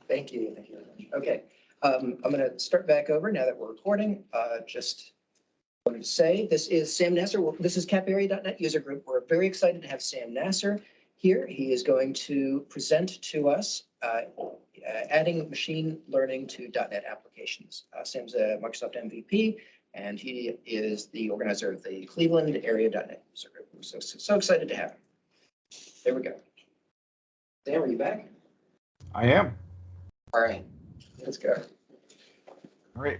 Thank you. Thank you very much. Okay, I'm going to start back over now that we're recording. Just wanted to say this is Sam Nasr. This is caparea.net user group. We're very excited to have Sam Nasr here. He is going to present to us adding machine learning to .NET applications. Sam's a Microsoft MVP, and he is the organizer of the Cleveland area.NET user group. We're so excited to have him. There we go. Sam, are you back? I am. All right, let's go. All right.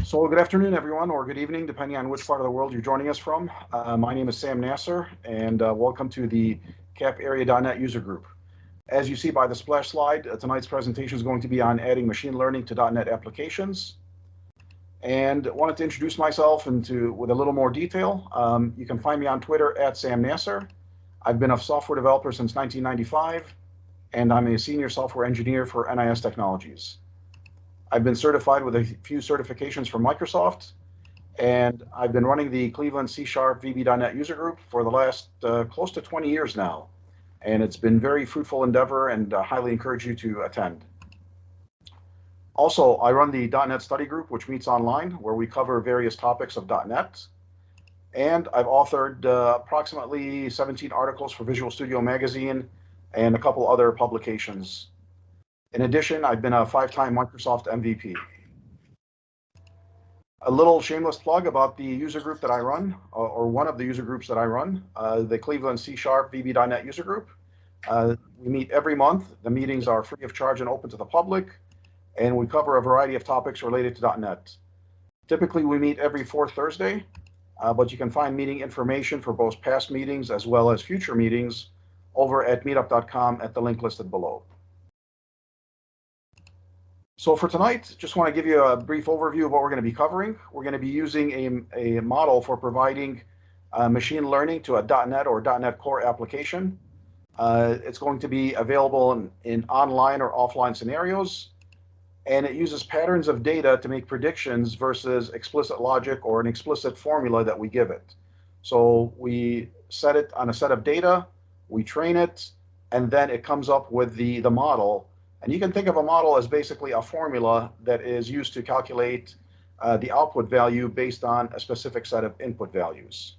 So good afternoon, everyone, or good evening, depending on which part of the world you're joining us from. My name is Sam Nasr, and welcome to the caparea.net user group. As you see by the splash slide, tonight's presentation is going to be on adding machine learning to .NET applications. And I wanted to introduce myself with a little more detail. You can find me on Twitter at Sam Nasr. I've been a software developer since 1995, and I'm a senior software engineer for NIS Technologies. I've been certified with a few certifications from Microsoft, and I've been running the Cleveland C# VB.NET user group for the last close to 20 years now. And it's been very fruitful endeavor, and highly encourage you to attend. Also, I run the .NET study group, which meets online, where we cover various topics of .NET. And I've authored approximately 17 articles for Visual Studio Magazine and a couple other publications. In addition, I've been a 5-time Microsoft MVP. A little shameless plug about the user group that I run, or one of the user groups that I run, the Cleveland C# VB.NET user group. We meet every month. The meetings are free of charge and open to the public, and we cover a variety of topics related to .NET. Typically, we meet every fourth Thursday, but you can find meeting information for both past meetings as well as future meetings over at meetup.com at the link listed below. So for tonight, just want to give you a brief overview of what we're going to be covering. We're going to be using a model for providing machine learning to a .NET or .NET Core application. It's going to be available in online or offline scenarios, and it uses patterns of data to make predictions versus explicit logic or an explicit formula that we give it. So we set it on a set of data, we train it, and then it comes up with the model. And you can think of a model as basically a formula that is used to calculate the output value based on a specific set of input values.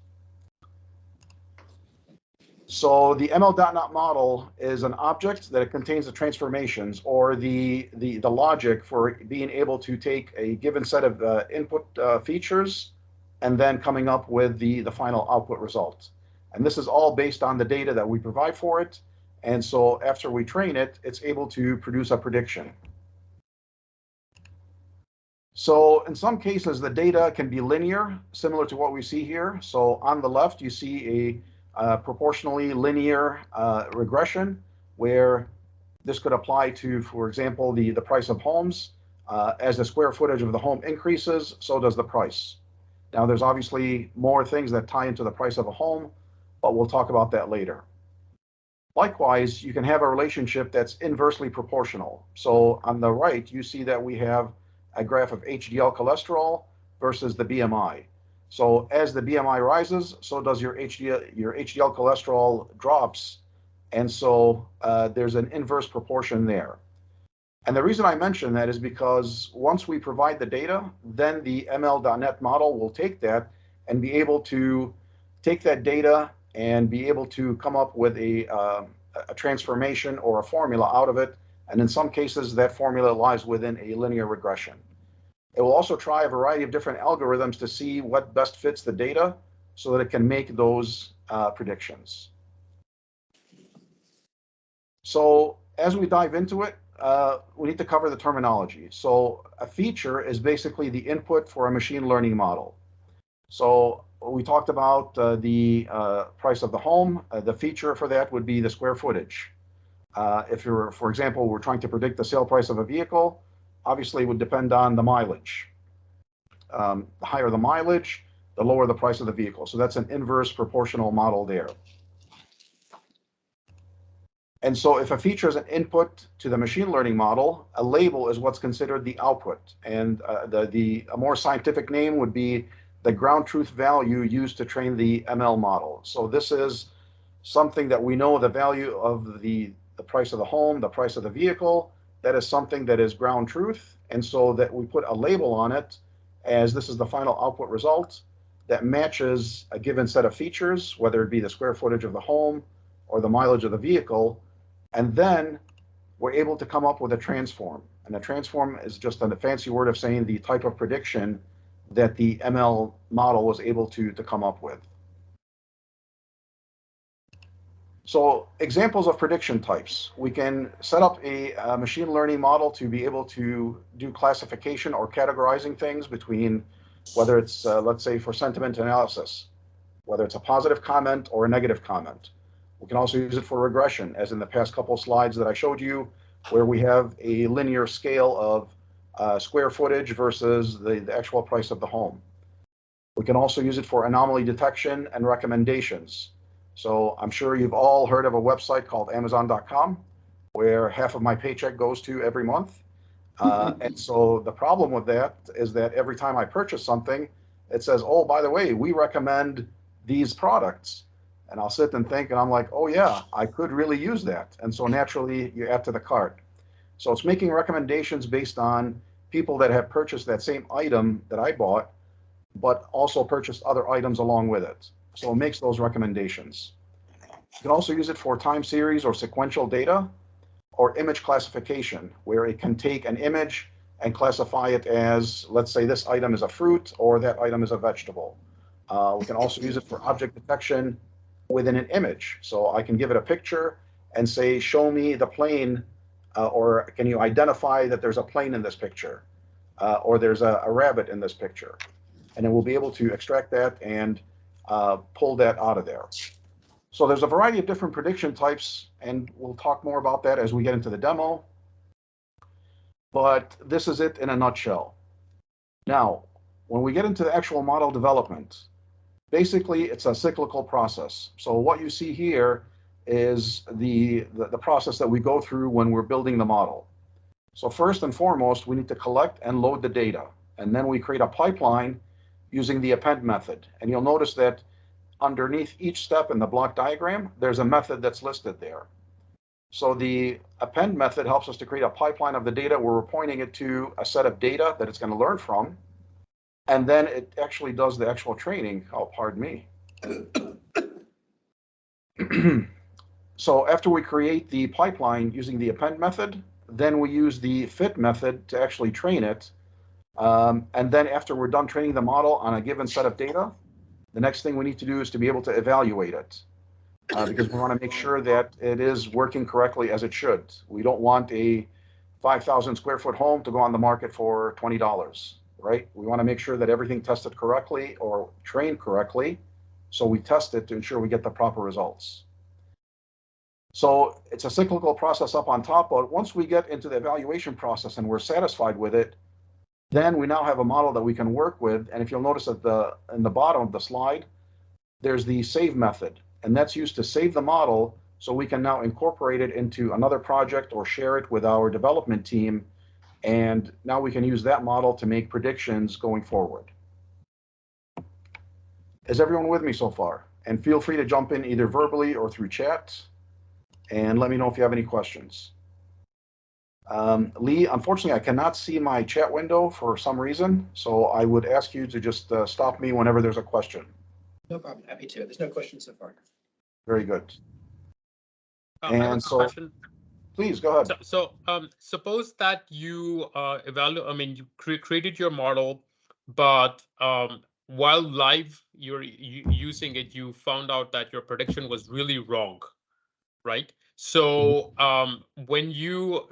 So the ML.NET model is an object that contains the transformations or the logic for being able to take a given set of input features and then coming up with the final output result. And this is all based on the data that we provide for it. And so after we train it, it's able to produce a prediction. So in some cases, the data can be linear, similar to what we see here. So on the left, you see a proportionally linear regression, where this could apply to, for example, the price of homes. As the square footage of the home increases, so does the price. Now, there's obviously more things that tie into the price of a home, but we'll talk about that later. Likewise, you can have a relationship that's inversely proportional. So on the right, you see that we have a graph of HDL cholesterol versus the BMI. So as the BMI rises, so does your HDL cholesterol drops. And so there's an inverse proportion there. And the reason I mention that is because once we provide the data, then the ML.NET model will take that and be able to take that data and be able to come up with a transformation or a formula out of it. And in some cases, that formula lies within a linear regression. It will also try a variety of different algorithms to see what best fits the data so that it can make those predictions. So as we dive into it, we need to cover the terminology. So a feature is basically the input for a machine learning model. So we talked about the price of the home. The feature for that would be the square footage. If you're, for example, we're trying to predict the sale price of a vehicle, obviously it would depend on the mileage. The higher the mileage, the lower the price of the vehicle. So that's an inverse proportional model there. And so if a feature is an input to the machine learning model, a label is what's considered the output. And a more scientific name would be the ground truth value used to train the ML model. So this is something that we know the value of the the price of the home, the price of the vehicle, that is something that is ground truth. And so that we put a label on it as this is the final output result that matches a given set of features, whether it be the square footage of the home or the mileage of the vehicle. And then we're able to come up with a transform. And a transform is just a fancy word of saying the type of prediction that the ML model was able to come up with. So examples of prediction types. We can set up a machine learning model to be able to do classification or categorizing things between whether it's, let's say, for sentiment analysis, whether it's a positive comment or a negative comment. We can also use it for regression, as in the past couple of slides that I showed you, where we have a linear scale of square footage versus the actual price of the home. We can also use it for anomaly detection and recommendations. So I'm sure you've all heard of a website called Amazon.com, where half of my paycheck goes to every month. And so the problem with that is that every time I purchase something, it says, oh, by the way, we recommend these products. And I'll sit and think, and I'm like, oh yeah, I could really use that. And so naturally you add to the cart. So it's making recommendations based on people that have purchased that same item that I bought, but also purchased other items along with it. So it makes those recommendations. You can also use it for time series or sequential data or image classification, where it can take an image and classify it as, let's say this item is a fruit or that item is a vegetable. We can also use it for object detection within an image. So I can give it a picture and say, show me the plane, or can you identify that there's a plane in this picture, or there's a rabbit in this picture. And then we'll be able to extract that and pull that out of there. So there's a variety of different prediction types, and we'll talk more about that as we get into the demo. But this is it in a nutshell. Now, when we get into the actual model development, basically it's a cyclical process. So what you see here is the process that we go through when we're building the model. So first and foremost, we need to collect and load the data, and then we create a pipeline using the append method. And you'll notice that underneath each step in the block diagram, there's a method that's listed there. So the append method helps us to create a pipeline of the data where we're pointing it to a set of data that it's going to learn from. And then it actually does the actual training. Oh, pardon me. So after we create the pipeline using the append method, then we use the fit method to actually train it. And then after we're done training the model on a given set of data, the next thing we need to do is to be able to evaluate it, because we want to make sure that it is working correctly as it should. We don't want a 5,000 square foot home to go on the market for $20, right? We want to make sure that everything tested correctly or trained correctly. So we test it to ensure we get the proper results. So it's a cyclical process up on top, but once we get into the evaluation process and we're satisfied with it, then we now have a model that we can work with. And if you'll notice at in the bottom of the slide, there's the save method, and that's used to save the model so we can now incorporate it into another project or share it with our development team. And now we can use that model to make predictions going forward. Is everyone with me so far? And feel free to jump in either verbally or through chat, and let me know if you have any questions. Lee, unfortunately, I cannot see my chat window for some reason, so I would ask you to just stop me whenever there's a question. No problem. Happy to. There's no questions so far. Very good. I have a question. Please go ahead. Suppose that you evaluate. I mean, you created your model, but while live you're using it, you found out that your prediction was really wrong, right? So when you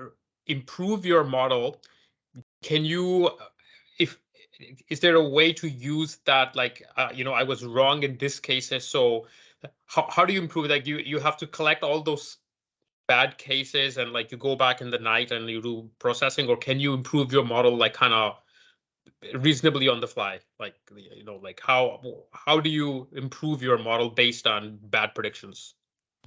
improve your model, can you, is there a way to use that, like, I was wrong in this case, so how do you improve that? You have to collect all those bad cases and like you go back in the night and you do processing, or can you improve your model like kind of reasonably on the fly? Like, like how do you improve your model based on bad predictions?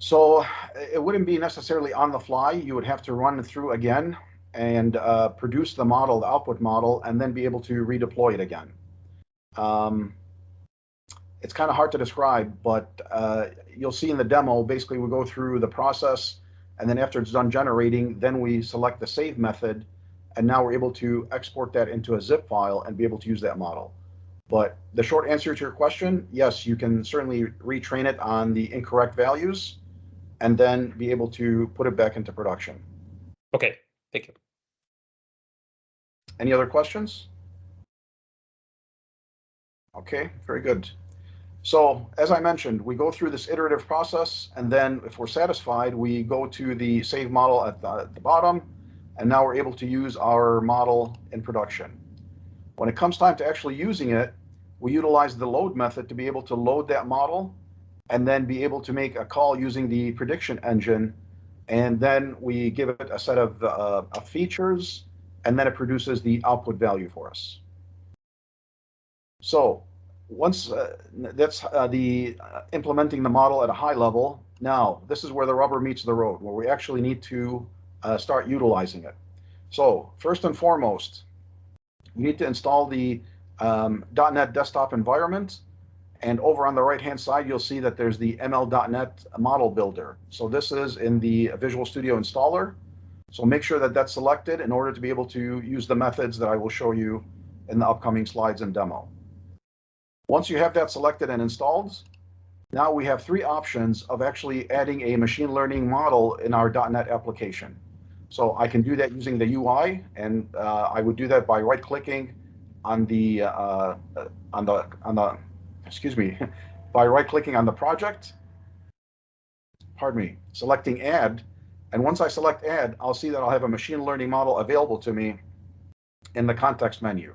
So it wouldn't be necessarily on the fly. You would have to run it through again and produce the model, the output model, and then be able to redeploy it again. It's kind of hard to describe, but you'll see in the demo, basically we go through the process And then after it's done generating, then we select the save method. And now we're able to export that into a zip file and be able to use that model. But the short answer to your question, yes, you can certainly retrain it on the incorrect values and then be able to put it back into production. Okay, thank you. Any other questions? Okay, very good. So as I mentioned, we go through this iterative process, and then if we're satisfied, we go to the save model at the bottom, and now we're able to use our model in production. When it comes time to actually using it, we utilize the load method to be able to load that model and then be able to make a call using the prediction engine. And then we give it a set of features, and then it produces the output value for us. So once that's the implementing the model at a high level, now this is where the rubber meets the road, where we actually need to start utilizing it. So first and foremost, you need to install the .NET desktop environment. And over on the right-hand side, you'll see that there's the ML.NET model builder. So this is in the Visual Studio installer. So make sure that that's selected in order to be able to use the methods that I will show you in the upcoming slides and demo. Once you have that selected and installed, now we have three options of actually adding a machine learning model in our .NET application. So I can do that using the UI, and I would do that by right-clicking on the by right-clicking on the project. Pardon me, selecting Add, and once I select Add, I'll see that I'll have a machine learning model available to me in the context menu.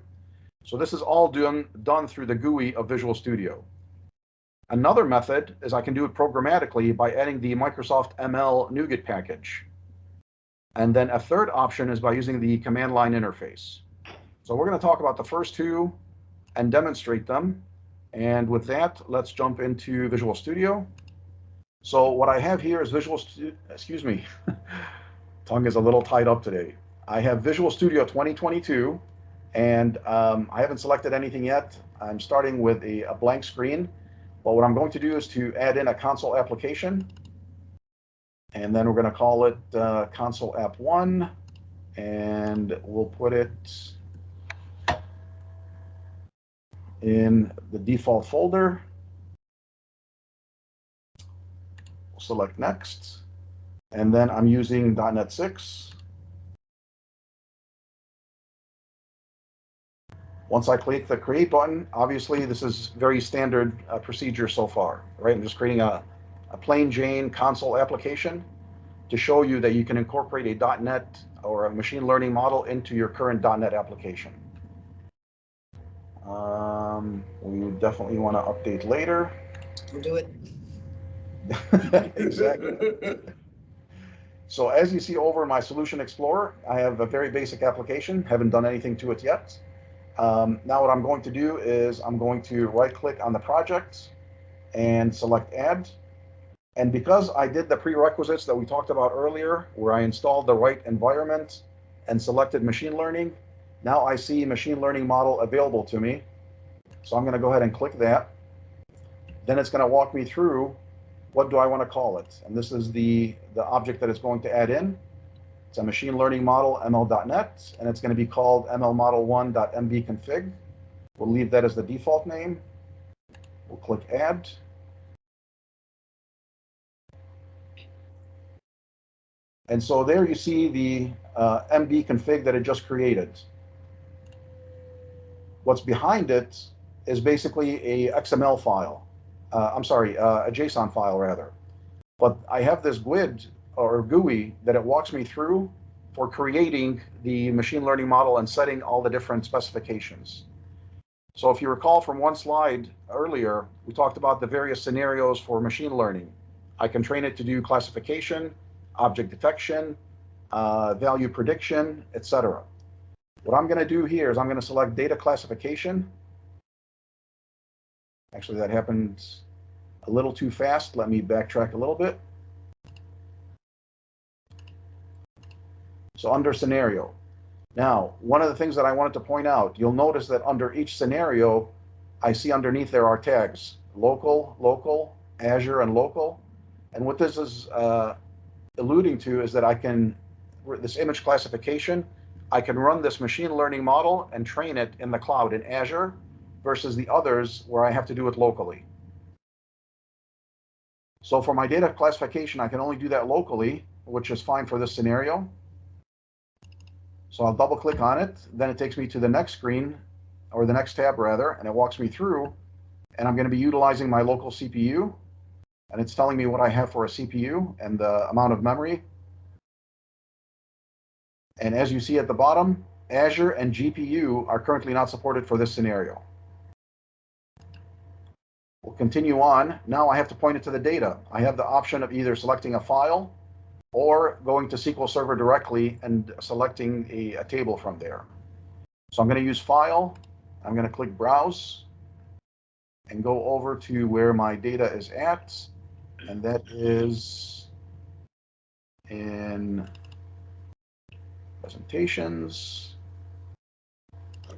So this is all done through the GUI of Visual Studio. Another method is I can do it programmatically by adding the Microsoft ML NuGet package. And then a third option is by using the command line interface. So we're going to talk about the first two and demonstrate them. And with that, let's jump into Visual Studio. So what I have here is excuse me, tongue is a little tied up today. I have Visual Studio 2022, and I haven't selected anything yet. I'm starting with a blank screen. But what I'm going to do is to add in a console application. And then we're going to call it console app 1, and we'll put it in the default folder. We'll select next, and then I'm using .NET 6. Once I click the create button, obviously this is very standard procedure so far, right? I'm just creating a plain Jane console application to show you that you can incorporate a .NET or a machine learning model into your current .NET application. We definitely want to update later. We'll do it. Exactly. So as you see over in my Solution Explorer, I have a very basic application, haven't done anything to it yet. Now what I'm going to do is I'm going to right-click on the project and select Add. And because I did the prerequisites that we talked about earlier, where I installed the right environment and selected machine learning, now I see machine learning model available to me. So I'm going to go ahead and click that. Then it's going to walk me through what do I want to call it. And this is the object that it's going to add in. It's a machine learning model, ML.NET, and it's going to be called mlmodel1.mbconfig. We'll leave that as the default name. We'll click Add. And so there you see the MB config that it just created. What's behind it is basically a XML file. A JSON file rather. But I have this GUID or GUI that it walks me through for creating the machine learning model and setting all the different specifications. So if you recall from one slide earlier, we talked about the various scenarios for machine learning. I can train it to do classification, object detection, value prediction, etc. What I'm going to do here is I'm going to select data classification. Actually, that happened a little too fast. Let me backtrack a little bit. So under scenario. Now, one of the things that I wanted to point out, you'll notice that under each scenario, I see underneath there are tags, local, Azure, and local. And what this is alluding to is that I can, this image classification, I can run this machine learning model and train it in the cloud in Azure versus the others where I have to do it locally. So for my data classification, I can only do that locally, which is fine for this scenario. So I'll double click on it. Then it takes me to the next screen, or the next tab rather, and it walks me through. And I'm going to be utilizing my local CPU. And it's telling me what I have for a CPU and the amount of memory. And as you see at the bottom, Azure and GPU are currently not supported for this scenario. We'll continue on. Now I have to point it to the data. I have the option of either selecting a file or going to SQL Server directly and selecting a table from there. So I'm going to use File. I'm going to click Browse and go over to where my data is at. And that is in Presentations,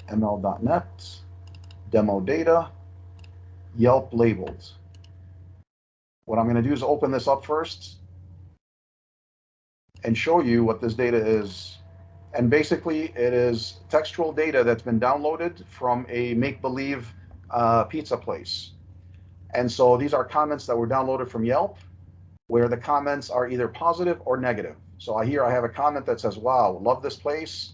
ML.net, Demo Data, Yelp Labeled. What I'm going to do is open this up first and show you what this data is. And basically, it is textual data that's been downloaded from a make-believe pizza place. And so these are comments that were downloaded from Yelp, where the comments are either positive or negative. So here I have a comment that says, wow, love this place.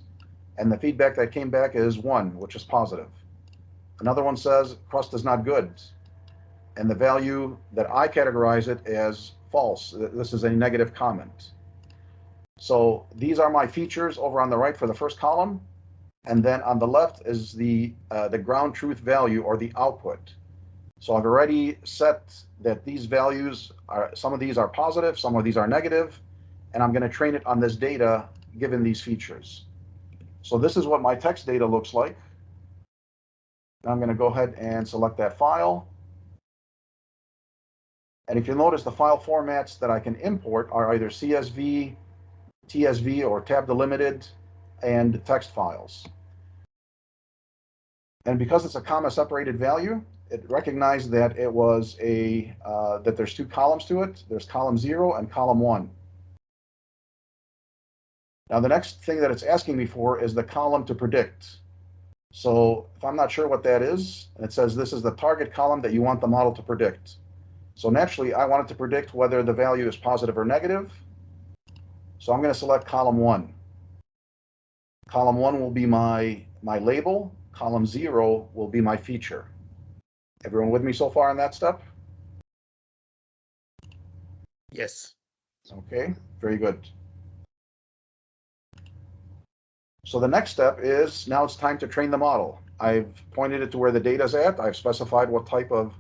And the feedback that came back is 1, which is positive. Another one says, crust is not good. And the value that I categorize it as false. This is a negative comment. So these are my features over on the right for the first column. And then on the left is the ground truth value, or the output. So I've already set that these values are, some of these are positive, some of these are negative, and I'm going to train it on this data given these features. So this is what my text data looks like. Now I'm going to go ahead and select that file. And if you notice, the file formats that I can import are either CSV, TSV, or tab delimited, and text files. And because it's a comma separated value, it recognized that it was that there's 2 columns to it. There's column 0 and column 1. Now the next thing that it's asking me for is the column to predict. So if I'm not sure what that is, and it says this is the target column that you want the model to predict. So naturally, I want it to predict whether the value is positive or negative. So I'm going to select column 1. Column 1 will be my label. Column 0 will be my feature. Everyone with me so far on that step? Yes. Okay, very good. So the next step is, now it's time to train the model. I've pointed it to where the data's at. I've specified what type of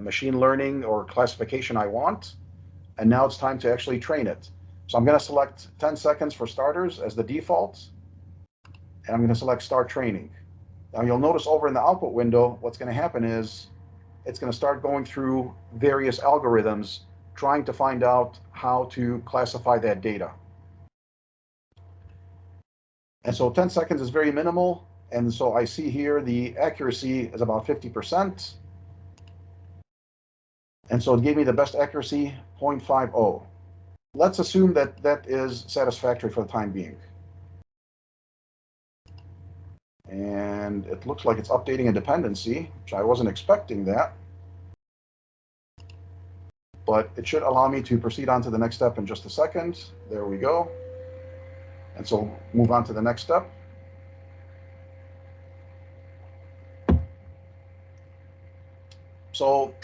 machine learning or classification I want. And now it's time to actually train it. So I'm going to select 10 seconds for starters as the default. And I'm going to select Start Training. Now you'll notice over in the output window, what's going to happen is it's going to start going through various algorithms trying to find out how to classify that data. And so 10 seconds is very minimal. And so I see here the accuracy is about 50%. And so it gave me the best accuracy, 0.50. Let's assume that that is satisfactory for the time being. And it looks like it's updating a dependency, which I wasn't expecting that. But it should allow me to proceed on to the next step in just a second. There we go. And so move on to the next step. So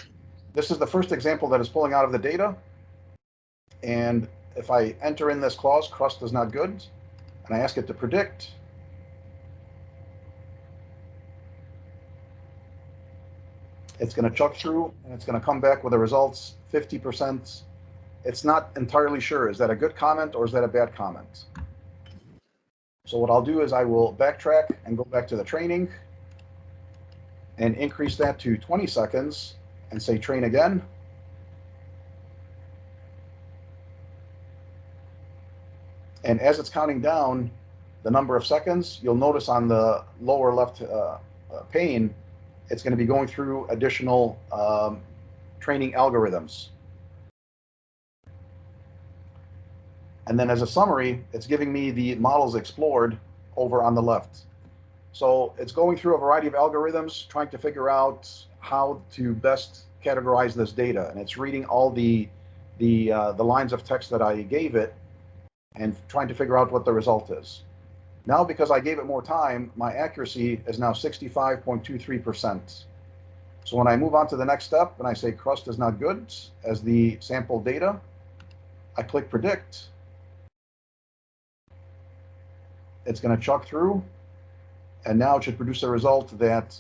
this is the first example that is pulling out of the data. And if I enter in this clause, crust is not good, and I ask it to predict, it's going to chuck through and it's going to come back with the results 50%. It's not entirely sure. Is that a good comment or is that a bad comment? So what I'll do is I will backtrack and go back to the training and increase that to 20 seconds and say train again. And as it's counting down the number of seconds, you'll notice on the lower left pane, it's going to be going through additional training algorithms. And then as a summary, it's giving me the models explored over on the left. So it's going through a variety of algorithms, trying to figure out how to best categorize this data. And it's reading all the lines of text that I gave it and trying to figure out what the result is. Now, because I gave it more time, my accuracy is now 65.23%. So when I move on to the next step and I say crust is not good as the sample data, I click predict. It's going to chuck through, and now it should produce a result that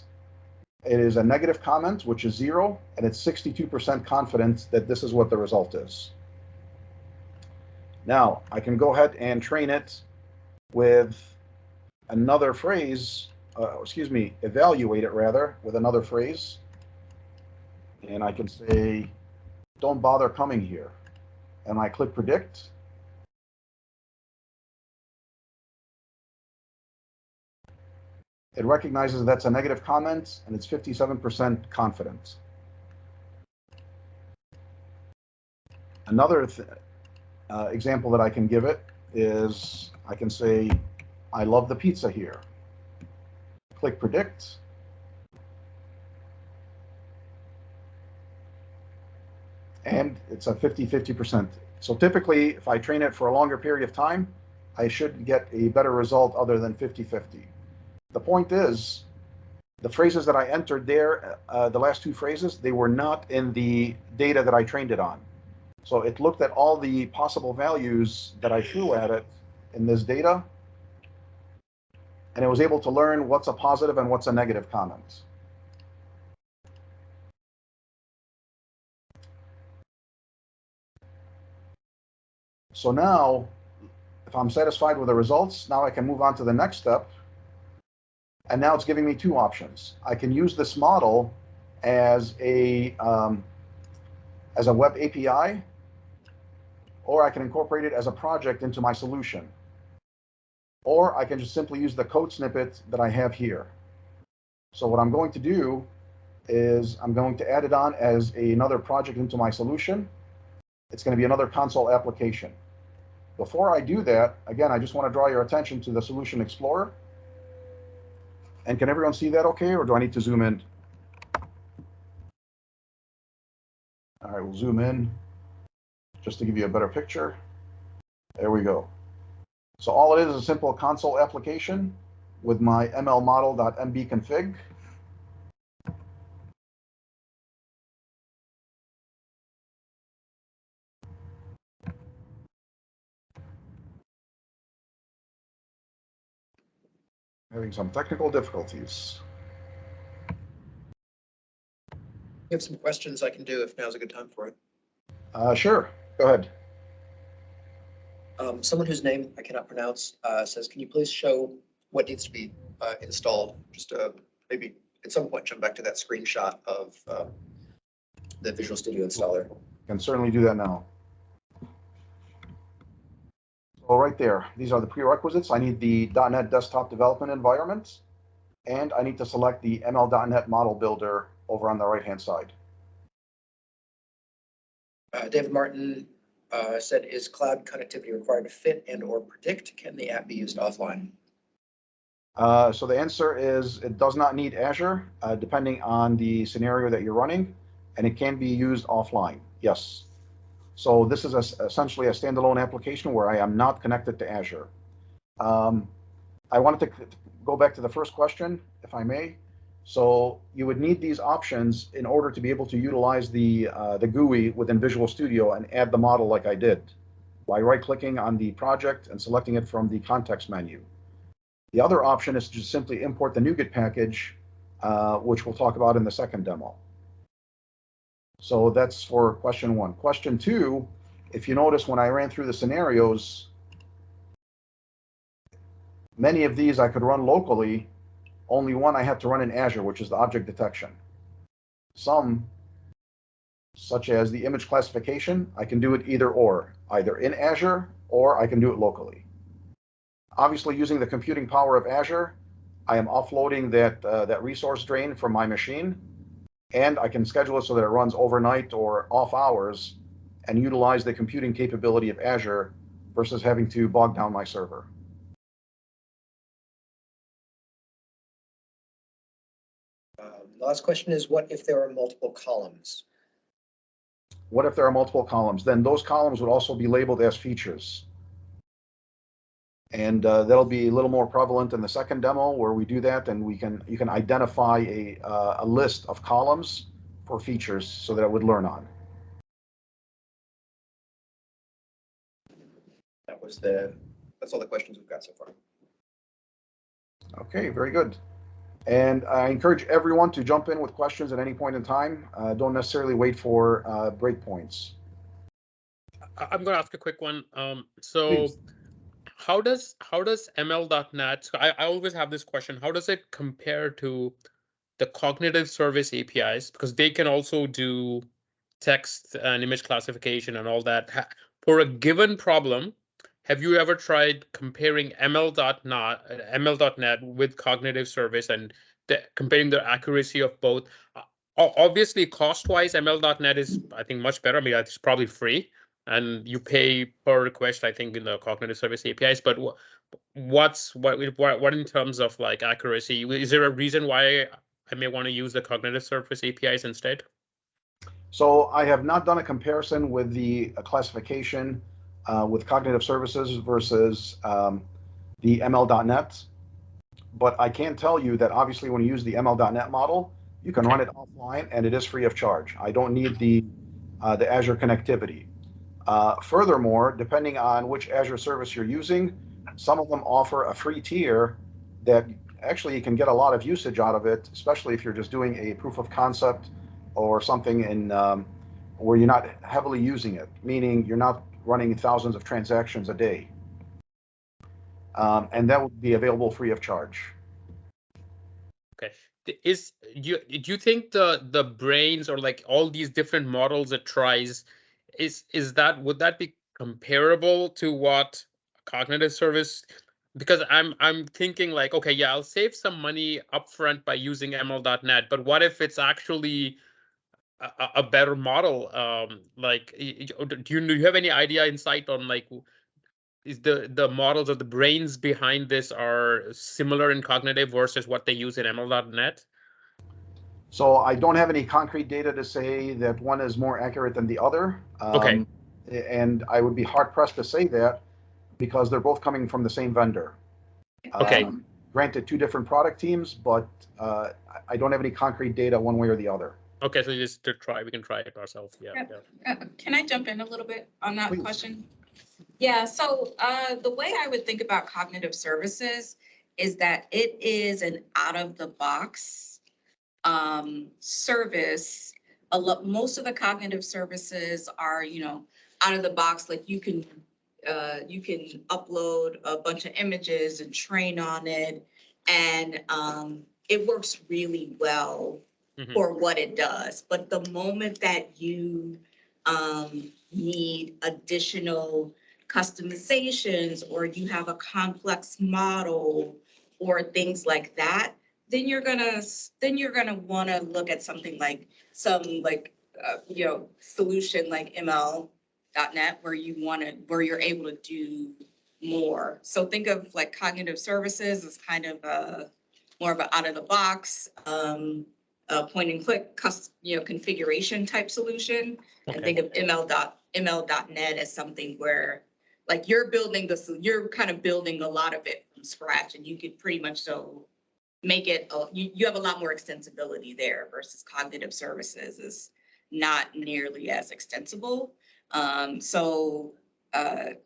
it is a negative comment, which is 0, and it's 62% confident that this is what the result is. Now, I can go ahead and train it with another phrase, evaluate it rather, with another phrase. And I can say, don't bother coming here. And I click predict. It recognizes that's a negative comment, and it's 57% confident. Another example that I can give it is I can say, I love the pizza here. Click predict. And it's a 50-50%. So typically, if I train it for a longer period of time, I should get a better result other than 50-50. The point is, the phrases that I entered there, the last two phrases, they were not in the data that I trained it on. So it looked at all the possible values that I threw at it in this data, and it was able to learn what's a positive and what's a negative comment. So now, if I'm satisfied with the results, now I can move on to the next step. And now it's giving me two options. I can use this model as a web API, or I can incorporate it as a project into my solution. Or I can just simply use the code snippet that I have here. So what I'm going to do is I'm going to add it on as another project into my solution. It's going to be another console application. Before I do that, again, I just want to draw your attention to the Solution Explorer. And can everyone see that okay, or do I need to zoom in? All right, we'll zoom in just to give you a better picture. There we go. So all it is a simple console application with my mlmodel.mbconfig. Having some technical difficulties. We have some questions I can do if now's a good time for it. Sure, go ahead. Someone whose name I cannot pronounce says, can you please show what needs to be installed? Just maybe at some point jump back to that screenshot of the Visual Studio installer. Can certainly do that now. So right there, these are the prerequisites. I need the .NET desktop development environment, and I need to select the ML.NET model builder over on the right-hand side. David Martin said, is cloud connectivity required to fit and or predict? Can the app be used offline? So the answer is it does not need Azure, depending on the scenario that you're running, and it can be used offline, yes. So this is essentially a standalone application where I am not connected to Azure. I wanted to go back to the first question, if I may. So you would need these options in order to be able to utilize the GUI within Visual Studio and add the model like I did by right-clicking on the project and selecting it from the context menu. The other option is to just simply import the NuGet package, which we'll talk about in the second demo. So that's for question one. Question two, if you notice when I ran through the scenarios, many of these I could run locally. Only one I had to run in Azure, which is the object detection. Some, such as the image classification, I can do it either in Azure or I can do it locally. Obviously, using the computing power of Azure, I am offloading that resource drain from my machine, and I can schedule it so that it runs overnight or off hours and utilize the computing capability of Azure versus having to bog down my server. The last question is, what if there are multiple columns? What if there are multiple columns? Then those columns would also be labeled as features. And that'll be a little more prevalent in the second demo where we do that, and you can identify a list of columns for features so that it would learn on. That's all the questions we've got so far. Okay, very good. And I encourage everyone to jump in with questions at any point in time. Don't necessarily wait for breakpoints. I'm going to ask a quick one. So Please. how does ML.NET, so I always have this question, how does it compare to the cognitive service APIs? Because they can also do text and image classification and all that. For a given problem, have you ever tried comparing ML.NET with cognitive service and comparing the accuracy of both? Obviously, cost-wise, ML.NET is, I think, much better. I mean, it's probably free, and you pay per request, I think, in the cognitive service APIs. But what in terms of like accuracy? Is there a reason why I may want to use the cognitive service APIs instead? So I have not done a comparison with the classification with cognitive services versus the ML.NET, but I can tell you that obviously when you use the ML.NET model, you can run it offline and it is free of charge. I don't need the Azure connectivity. Furthermore, depending on which Azure service you're using, some of them offer a free tier that actually you can get a lot of usage out of it, especially if you're just doing a proof of concept or something in where you're not heavily using it, meaning you're not running thousands of transactions a day. And that would be available free of charge. Okay. Do you think the brains or like all these different models it tries would that be comparable to what cognitive service? Because I'm thinking like, okay, yeah, I'll save some money upfront by using ML.NET, but what if it's actually a better model? Like, do you have any insight on like, is the models or the brains behind this are similar in cognitive versus what they use in ML.NET? So I don't have any concrete data to say that one is more accurate than the other. Okay. And I would be hard pressed to say that because they're both coming from the same vendor. Okay. Granted, two different product teams, but I don't have any concrete data one way or the other. Okay, so just we can try it ourselves. Yeah. Can I jump in a little bit on that Please. question? Yeah, so the way I would think about cognitive services is that it is an out-of-the-box service. Most of the cognitive services are, out of the box, like you can upload a bunch of images and train on it, and it works really well for what it does. But the moment that you need additional customizations or you have a complex model or things like that, then you're gonna want to look at something like solution like ML.NET where you're able to do more. So think of like cognitive services as kind of more of an out of the box point and click configuration type solution. Okay. And think of ML.NET as something where like you're kind of building a lot of it from scratch, and you could pretty much make it, you have a lot more extensibility there versus cognitive services is not nearly as extensible. So I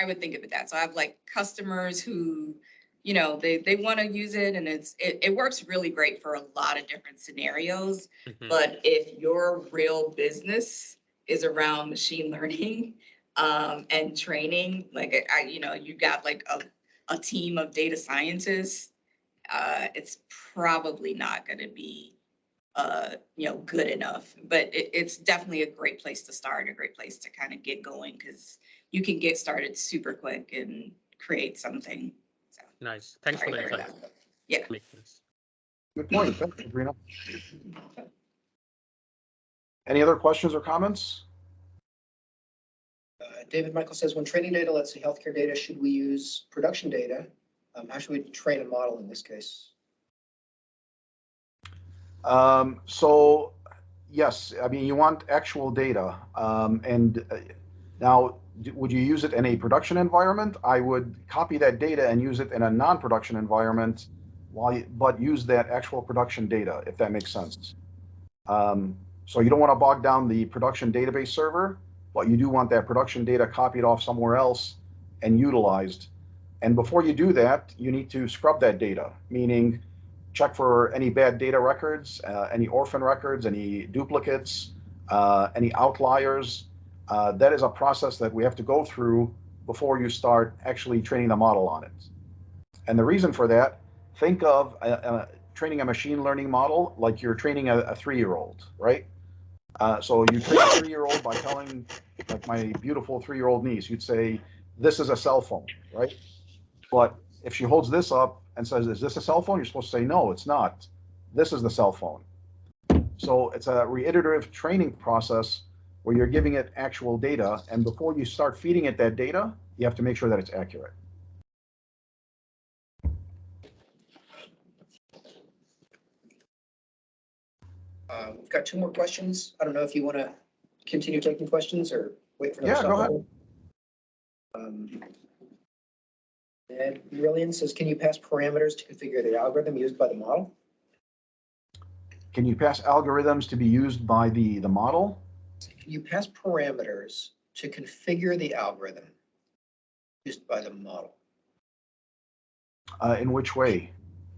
would think of it that. So I have like customers who, they want to use it, and it works really great for a lot of different scenarios. But if your real business is around machine learning and training, like you got like a team of data scientists, it's probably not going to be good enough. But it's definitely a great place to start, a great place to kind of get going, because you can get started super quick and create something. So, nice. Thanks for the insight. Yeah. Makes sense. Good point. Thanks, Sabrina. Any other questions or comments? David Michael says, when training data, let's say healthcare data, should we use production data? How should we train a model in this case? So yes, I mean, you want actual data. Now, would you use it in a production environment? I would copy that data and use it in a non-production environment, but use that actual production data, if that makes sense. So you don't want to bog down the production database server, but you do want that production data copied off somewhere else and utilized. And before you do that, you need to scrub that data, meaning check for any bad data records, any orphan records, any duplicates, any outliers. That is a process that we have to go through before you start actually training the model on it. And the reason for that, think of training a machine learning model like you're training a 3-year-old, right? So you train a 3-year-old by telling, like my beautiful 3-year-old niece, you'd say, this is a cell phone, right? But if she holds this up and says, is this a cell phone? You're supposed to say, no, it's not. This is the cell phone. So it's a reiterative training process where you're giving it actual data. And before you start feeding it that data, you have to make sure that it's accurate. We've got 2 more questions. I don't know if you want to continue taking questions or wait for another. Yeah, go ahead. Ed Brilliant says, can you pass parameters to configure the algorithm used by the model? Can you pass algorithms to be used by the model? Can you pass parameters to configure the algorithm used by the model? In which way?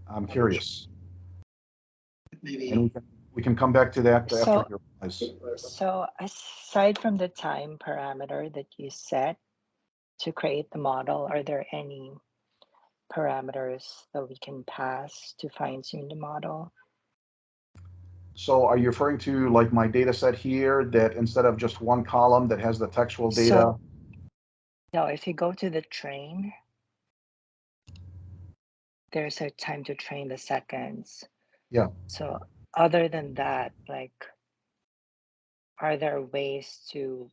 I'm curious. Maybe. And we can come back to that after your replies. So aside from the time parameter that you set to create the model, are there any parameters that we can pass to fine-tune the model? So are you referring to like my data set here that instead of just one column that has the textual data? No, if you go to the train, there's a time to train the seconds. Yeah. So other than that, like, are there ways to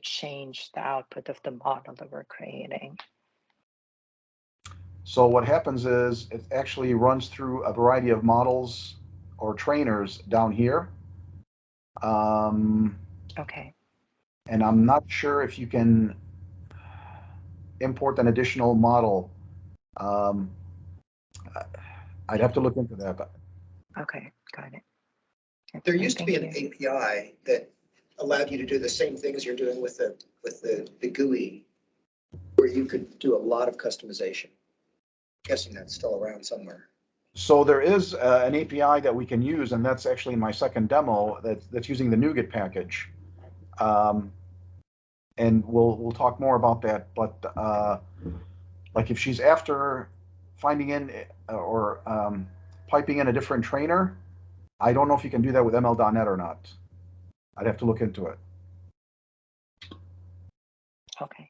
change the output of the model that we're creating? So what happens is it actually runs through a variety of models or trainers down here. Okay. And I'm not sure if you can import an additional model. I'd have to look into that. But Okay, got it. There used to be an Thank you. API that allowed you to do the same things you're doing with the GUI, where you could do a lot of customization. I'm guessing that's still around somewhere. So there is an API that we can use, and that's actually in my second demo that's using the NuGet package. And we'll talk more about that. But like if she's after finding in or piping in a different trainer, I don't know if you can do that with ML.NET or not. I'd have to look into it. Okay.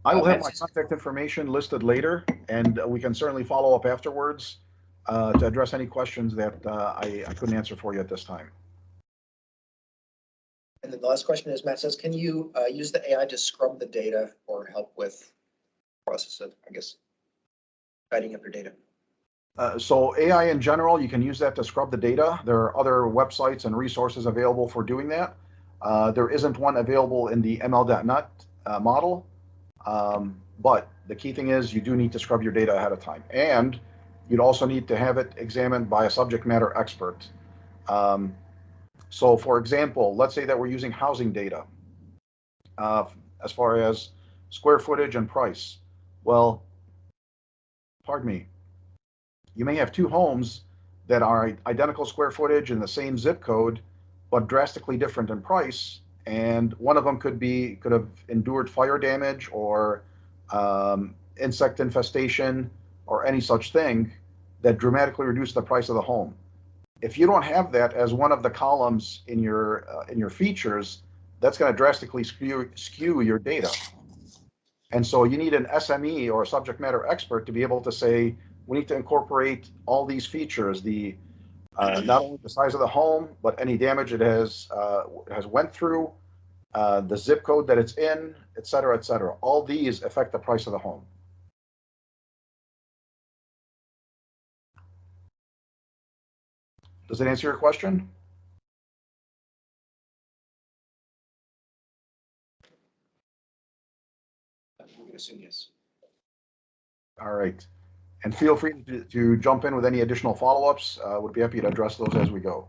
I will have my contact information listed later, and we can certainly follow up afterwards to address any questions that I couldn't answer for you at this time. And then the last question is, Matt says, can you use the AI to scrub the data or help with process of, I guess, tidying up your data? So AI in general, you can use that to scrub the data. There are other websites and resources available for doing that. There isn't one available in the ML.NET model, but the key thing is you do need to scrub your data ahead of time. And you'd also need to have it examined by a subject matter expert. So for example, let's say that we're using housing data as far as square footage and price. Well, pardon me, you may have 2 homes that are identical square footage in the same zip code, but drastically different in price. And one of them could have endured fire damage or insect infestation or any such thing that dramatically reduced the price of the home. If you don't have that as one of the columns in your features, that's going to drastically skew your data. And so you need an SME or a subject matter expert to be able to say, we need to incorporate all these features, the not only the size of the home, but any damage it has went through, the zip code that it's in, et cetera, et cetera. All these affect the price of the home. Does that answer your question? I'm gonna assume yes. All right. And feel free to jump in with any additional follow-ups. Would be happy to address those as we go.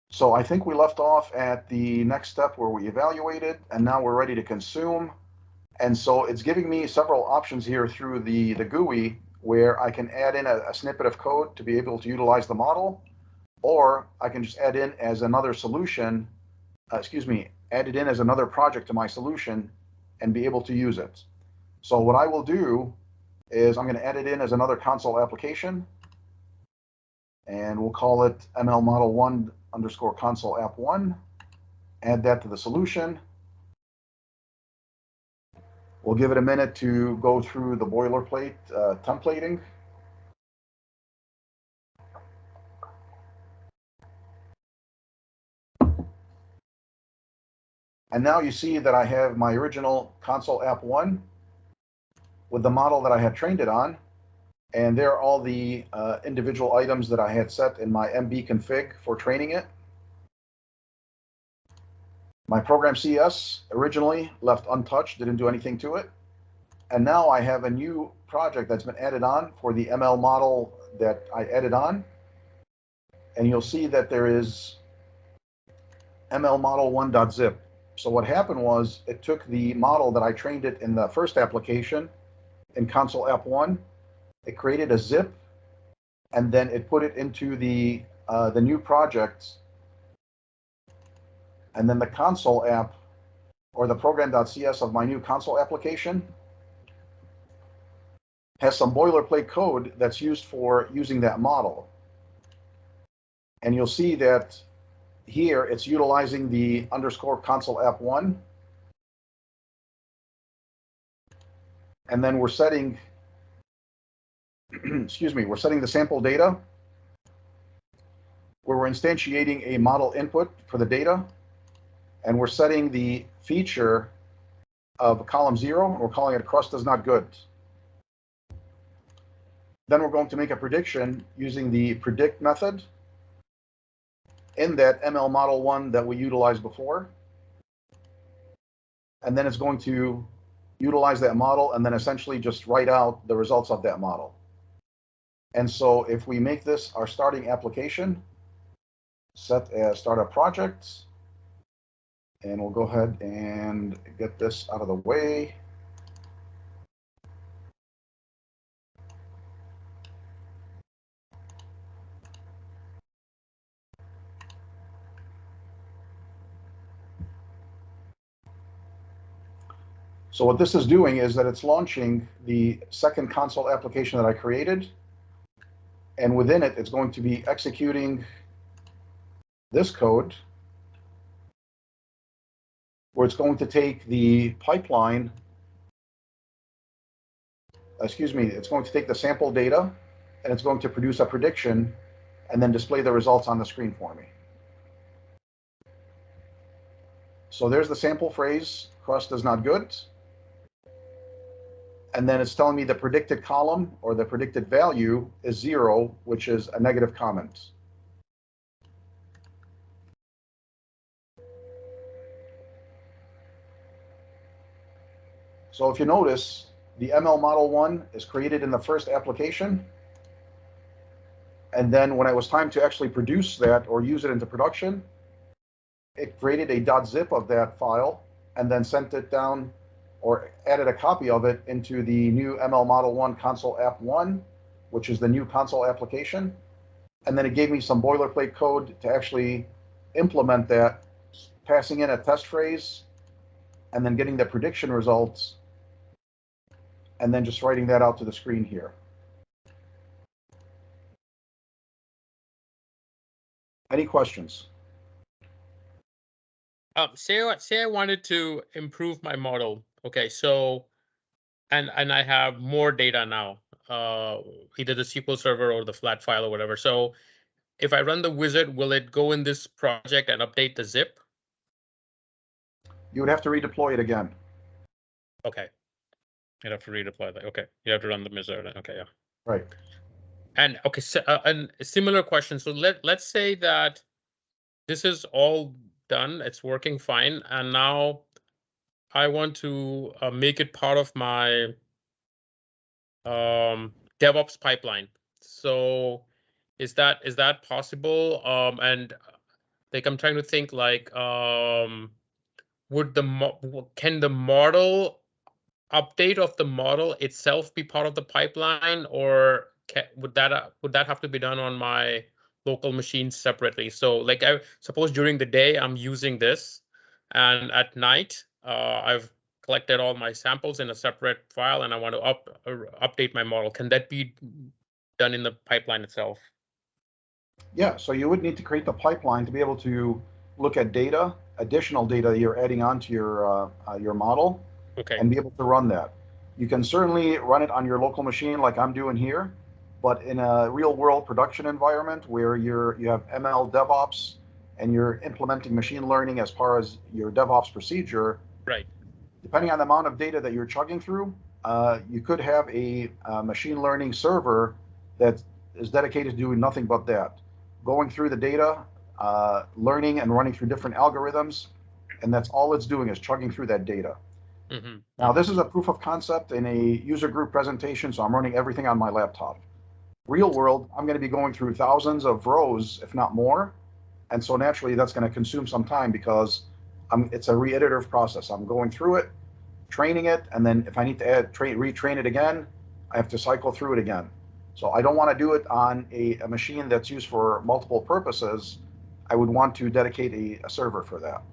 So I think we left off at the next step where we evaluated, and now we're ready to consume. And so it's giving me several options here through the GUI where I can add in a snippet of code to be able to utilize the model, or I can just add in as another solution, add it in as another project to my solution and be able to use it. So what I will do is I'm going to add it in as another console application, and we'll call it ML Model 1 _ console app 1. Add that to the solution. We'll give it a minute to go through the boilerplate templating. And now you see that I have my original console app 1 with the model that I had trained it on. And there are all the individual items that I had set in my MB config for training it. My program CS originally left untouched, didn't do anything to it. And now I have a new project that's been added on for the ML model that I added on. And you'll see that there is ML model 1.zip. So what happened was it took the model that I trained it in the first application in console app 1. It created a zip, and then it put it into the new project. And then the console app, or the program.cs of my new console application, has some boilerplate code that's used for using that model. And you'll see that here it's utilizing the _ console app 1. And then we're setting, we're setting the sample data, where we're instantiating a model input for the data. And we're setting the feature of column 0, and we're calling it crust is not good. Then we're going to make a prediction using the predict method in that ML model 1 that we utilized before. And then it's going to utilize that model and then essentially just write out the results of that model. And so if we make this our starting application, set as startup project, and we'll go ahead and get this out of the way. So what this is doing is that it's launching the second console application that I created. And within it, it's going to be executing this code, where it's going to take the pipeline, it's going to take the sample data, and it's going to produce a prediction and then display the results on the screen for me. So there's the sample phrase, crust is not good. And then it's telling me the predicted column, or the predicted value, is 0, which is a negative comment. So if you notice, the ML model 1 is created in the first application. And then when it was time to actually produce that or use it into production, it created a .zip of that file and then sent it down, or added a copy of it into the new ML model 1 console app 1, which is the new console application. And then it gave me some boilerplate code to actually implement that, passing in a test phrase and then getting the prediction results, and then just writing that out to the screen here. Any questions? Say I wanted to improve my model. Okay, so and I have more data now, either the SQL Server or the flat file or whatever. So if I run the wizard, will it go in this project and update the zip? You would have to redeploy it again. Okay. You'd have to redeploy that. Okay. You have to run the wizard. Okay. Yeah. Right. And okay. So, and a similar question. So let's say that this is all done. It's working fine. And now I want to make it part of my DevOps pipeline. So is that possible? And like I'm trying to think like can the model update of the model itself be part of the pipeline, or would that have to be done on my local machine separately? So like I suppose during the day I'm using this, and at night I've collected all my samples in a separate file and I want to update my model. Can that be done in the pipeline itself? Yeah, so you would need to create the pipeline to be able to look at data, additional data you're adding onto your model, Okay. and be able to run that. You can certainly run it on your local machine like I'm doing here, but in a real world production environment where you have ML DevOps and you're implementing machine learning as far as your DevOps procedure, Right. depending on the amount of data that you're chugging through, you could have a machine learning server that is dedicated to doing nothing but that, going through the data, learning and running through different algorithms, and that's all it's doing is chugging through that data. Mm-hmm. Now, this is a proof of concept in a user group presentation, so I'm running everything on my laptop. Real world, I'm going to be going through thousands of rows, if not more, and so naturally that's going to consume some time because it's a re-iterative process. I'm going through it, training it, and then if I need to retrain it again, I have to cycle through it again. So I don't want to do it on a machine that's used for multiple purposes. I would want to dedicate a server for that.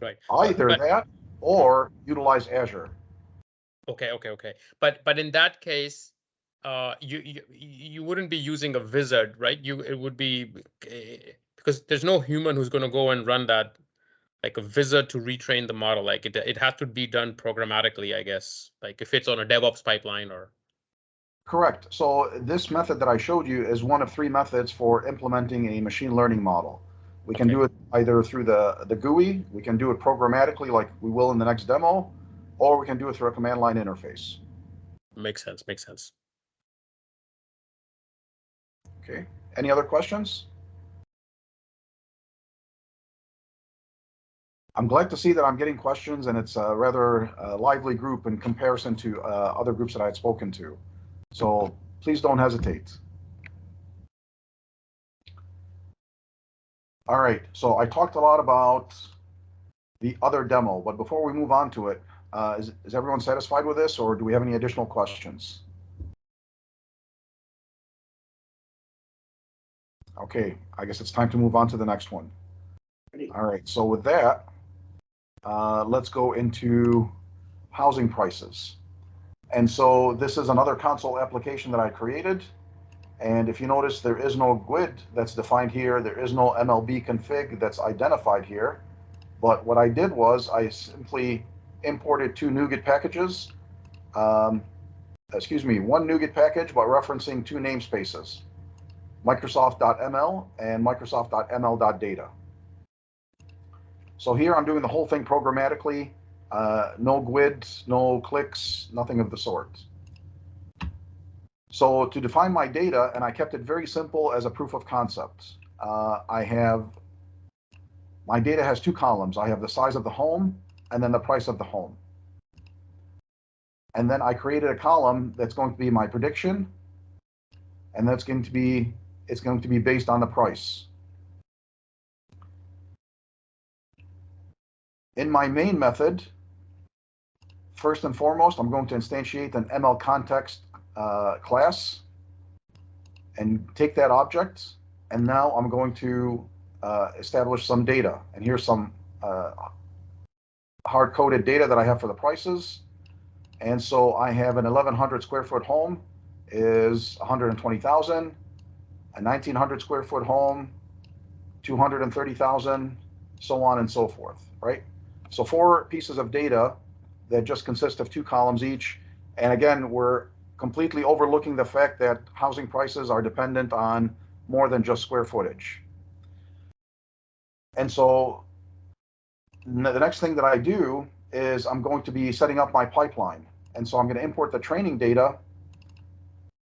Right. Either that or utilize Azure. Okay. But in that case, you wouldn't be using a wizard, right? It would be because there's no human who's going to go and run that like a wizard to retrain the model. Like it has to be done programmatically, I guess. Like if it's on a DevOps pipeline or. Correct. So this method that I showed you is one of 3 methods for implementing a machine learning model. We can do it either through the GUI, we can do it programmatically like we will in the next demo, or we can do it through a command line interface. Makes sense. Okay. Any other questions? I'm glad to see that I'm getting questions, and it's a rather lively group in comparison to other groups that I had spoken to. So please don't hesitate. All right, so I talked a lot about the other demo, but before we move on to it, is everyone satisfied with this, or do we have any additional questions? Okay, I guess it's time to move on to the next one. All right, so with that, let's go into housing prices. And so this is another console application that I created. And if you notice, there is no GUID that's defined here. There is no MLB config that's identified here. But what I did was I simply imported 2 NuGet packages. One NuGet package by referencing 2 namespaces, Microsoft.ml and Microsoft.ml.data. So here I'm doing the whole thing programmatically, no GUIDs, no clicks, nothing of the sort. So to define my data, and I kept it very simple as a proof of concept, my data has 2 columns. I have the size of the home and then the price of the home. And then I created a column that's going to be my prediction, and it's going to be based on the price. In my main method, first and foremost, I'm going to instantiate an ML context class and take that object, and now I'm going to establish some data. And here's some hard-coded data that I have for the prices. And so I have an 1,100 square foot home is 120,000, a 1,900 square foot home, 230,000, so on and so forth, right? So 4 pieces of data that just consist of 2 columns each. And again, we're completely overlooking the fact that housing prices are dependent on more than just square footage. And so the next thing that I do is I'm going to be setting up my pipeline. And so I'm going to import the training data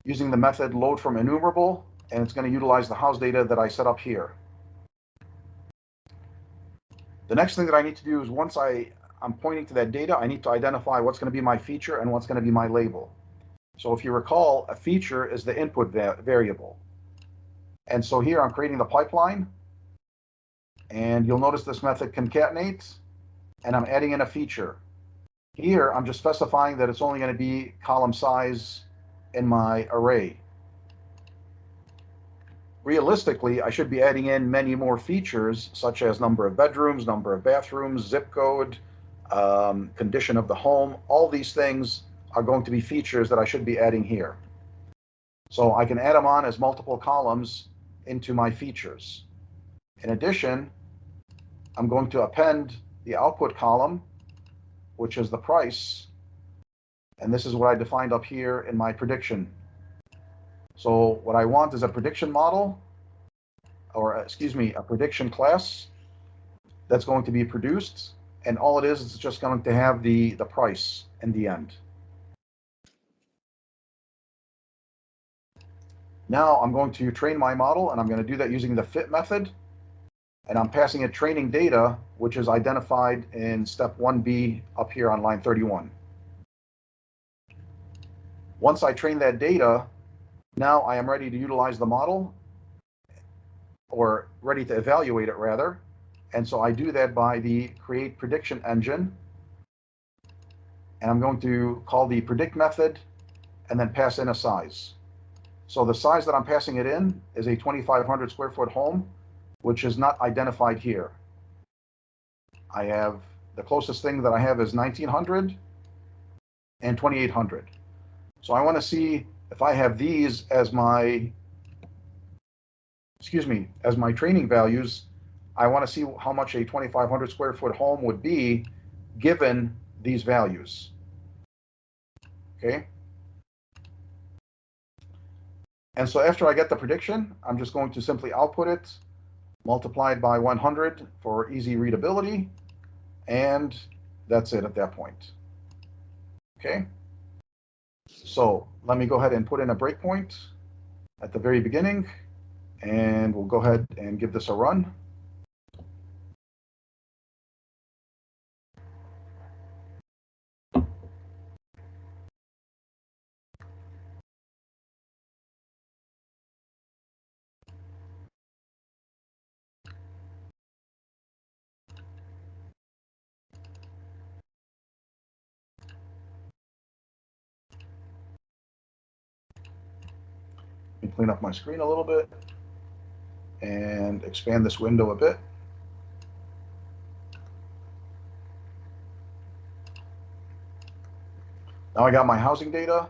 using the method load from enumerable, and it's going to utilize the house data that I set up here. The next thing that I need to do is once I'm pointing to that data, I need to identify what's going to be my feature and what's going to be my label. So if you recall, a feature is the input variable. And so here I'm creating the pipeline, and you'll notice this method concatenates, and I'm adding in a feature. Here, I'm just specifying that it's only going to be column size in my array. Realistically, I should be adding in many more features, such as number of bedrooms, number of bathrooms, zip code, condition of the home. All these things are going to be features that I should be adding here. So I can add them on as multiple columns into my features. In addition, I'm going to append the output column, which is the price. And this is what I defined up here in my prediction. So what I want is a prediction model, or excuse me, a prediction class that's going to be produced. And all it is it's just going to have the price in the end. Now I'm going to train my model, and I'm going to do that using the fit method. And I'm passing it training data, which is identified in step 1B up here on line 31. Once I train that data, now I am ready to utilize the model, or ready to evaluate it rather. And so I do that by the create prediction engine. And I'm going to call the predict method and then pass in a size. So the size that I'm passing it in is a 2,500 square foot home, which is not identified here. I have, the closest thing that I have is 1,900 and 2,800. So I want to see if I have these as my, as my training values. I want to see how much a 2,500 square foot home would be given these values. Okay. And so after I get the prediction, I'm just going to simply output it, multiplied by 100 for easy readability, and that's it at that point. Okay. So let me go ahead and put in a breakpoint at the very beginning, and we'll go ahead and give this a run. Let me clean up my screen a little bit and expand this window a bit. Now I got my housing data.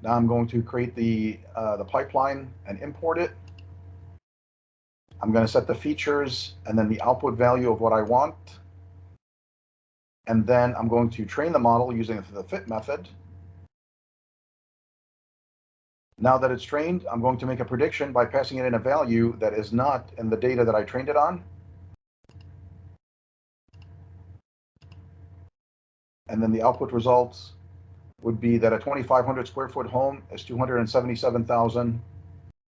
Now I'm going to create the pipeline and import it. I'm going to set the features and then the output value of what I want. And then I'm going to train the model using the fit method. Now that it's trained, I'm going to make a prediction by passing it in a value that is not in the data that I trained it on. And then the output results would be that a 2,500 square foot home is 277,000.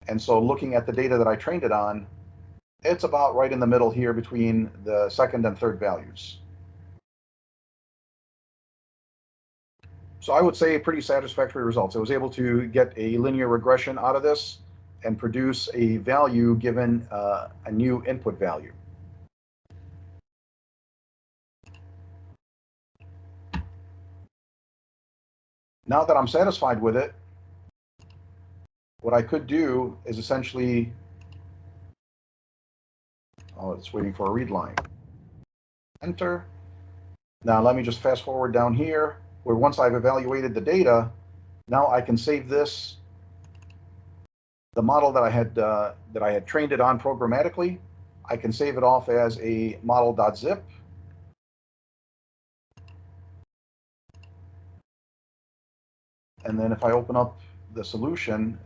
And so looking at the data that I trained it on, it's about right in the middle here between the second and third values. So I would say pretty satisfactory results. I was able to get a linear regression out of this and produce a value given a new input value. Now that I'm satisfied with it, what I could do is essentially, oh, it's waiting for a read line. Enter. Now let me just fast forward down here, where once I've evaluated the data, now I can save this, the model that I had trained it on programmatically. I can save it off as a model.zip. And then if I open up the solution,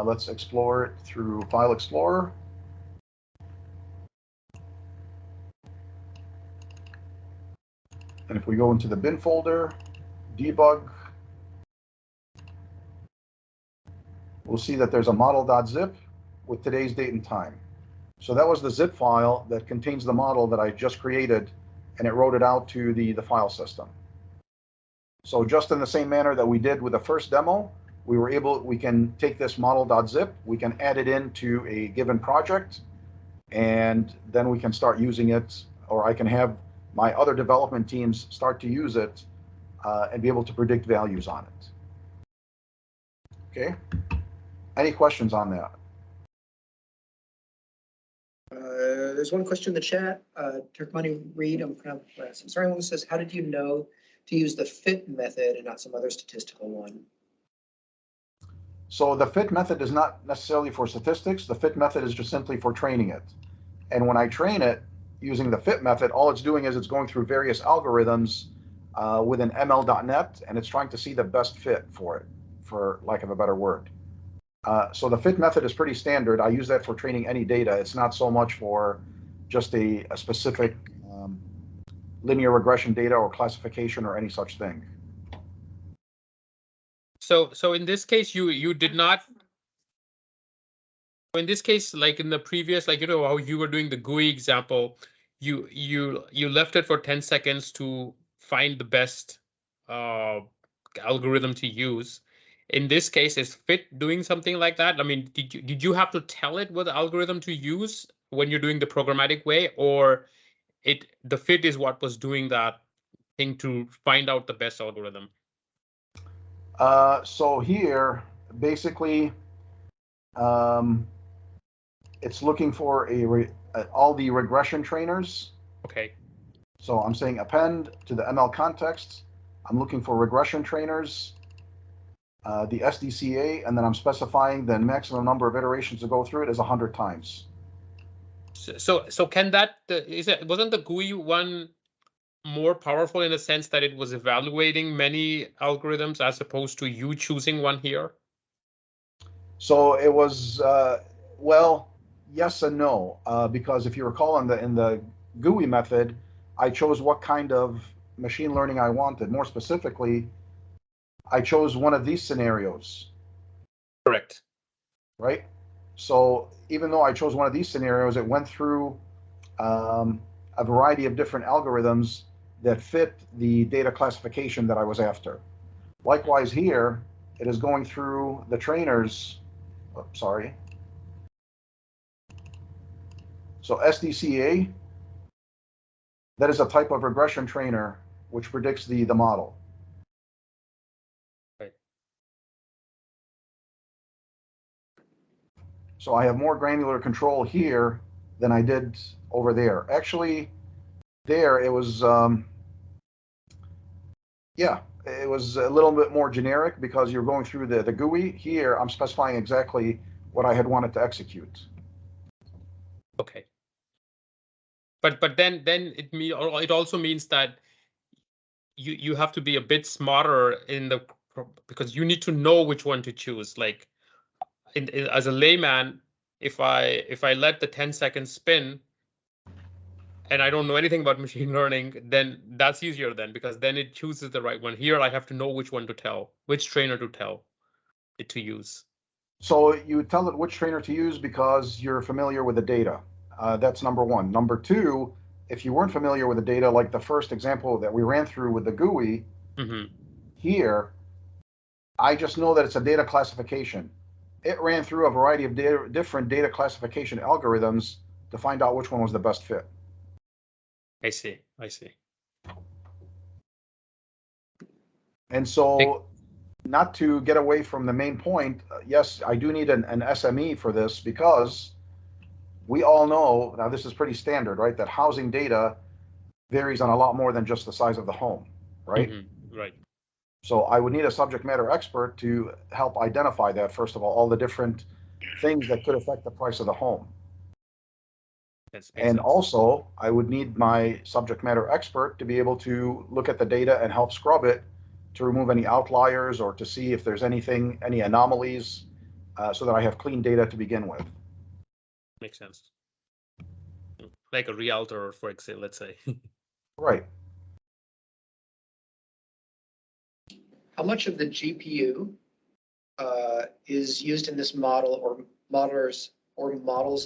let's explore it through File Explorer. And if we go into the bin folder, debug, we'll see that there's a model.zip with today's date and time. So that was the zip file that contains the model that I just created, and it wrote it out to the file system. So just in the same manner that we did with the first demo, we can take this model.zip, we can add it into a given project, and then we can start using it, or I can have my other development teams start to use it and be able to predict values on it. Okay, any questions on that? There's one question in the chat. Turkmani Reed, I'm sorry, one says, how did you know to use the fit method and not some other statistical one? So the fit method is not necessarily for statistics. The fit method is just simply for training it. And when I train it using the fit method, all it's doing is it's going through various algorithms within ML.net, and it's trying to see the best fit for it, for lack of a better word. So the fit method is pretty standard. I use that for training any data. It's not so much for just a specific linear regression data or classification or any such thing. So in this case, you did not. In this case, like in the previous, like, you know, how you were doing the GUI example, you left it for 10 seconds to find the best algorithm to use. In this case, is fit doing something like that? I mean, did you have to tell it what algorithm to use when you're doing the programmatic way, or the fit is what was doing that thing to find out the best algorithm? So here, basically, it's looking for all the regression trainers. Okay. So I'm saying append to the ML context. I'm looking for regression trainers, the SDCA, and then I'm specifying the maximum number of iterations to go through it is 100 times. So can that, wasn't the GUI one more powerful in the sense that it was evaluating many algorithms as opposed to you choosing one here? So it was, well, yes and no, because if you recall in the GUI method, I chose what kind of machine learning I wanted. More specifically, I chose one of these scenarios. Correct. Right? So even though I chose one of these scenarios, it went through a variety of different algorithms that fit the data classification that I was after. Likewise here, it is going through the trainers. Oh, sorry. So SDCA, that is a type of regression trainer which predicts the model. Right. So I have more granular control here than I did over there. Actually, there it was, yeah, it was a little bit more generic because you're going through the GUI. Here, I'm specifying exactly what I had wanted to execute. Okay. But then it also means that you have to be a bit smarter because you need to know which one to choose. Like as a layman, if I let the 10 seconds spin and I don't know anything about machine learning, then that's easier then, because then it chooses the right one. Here I have to know which one to tell, which trainer to tell it to use. So you tell it which trainer to use because you're familiar with the data. That's number one. Number two, if you weren't familiar with the data, like the first example that we ran through with the GUI, here, I just know that it's a data classification. It ran through a variety of different data classification algorithms to find out which one was the best fit. I see. And so, not to get away from the main point, yes, I do need an SME for this because we all know, now this is pretty standard, right, that housing data varies on a lot more than just the size of the home, right? Right. So I would need a subject matter expert to help identify that, first of all the different things that could affect the price of the home. And also, I would need my subject matter expert to be able to look at the data and help scrub it to remove any outliers or to see if there's anything, any anomalies, so that I have clean data to begin with. Makes sense. Like a realtor, for example, let's say. Right. How much of the GPU is used in this model or models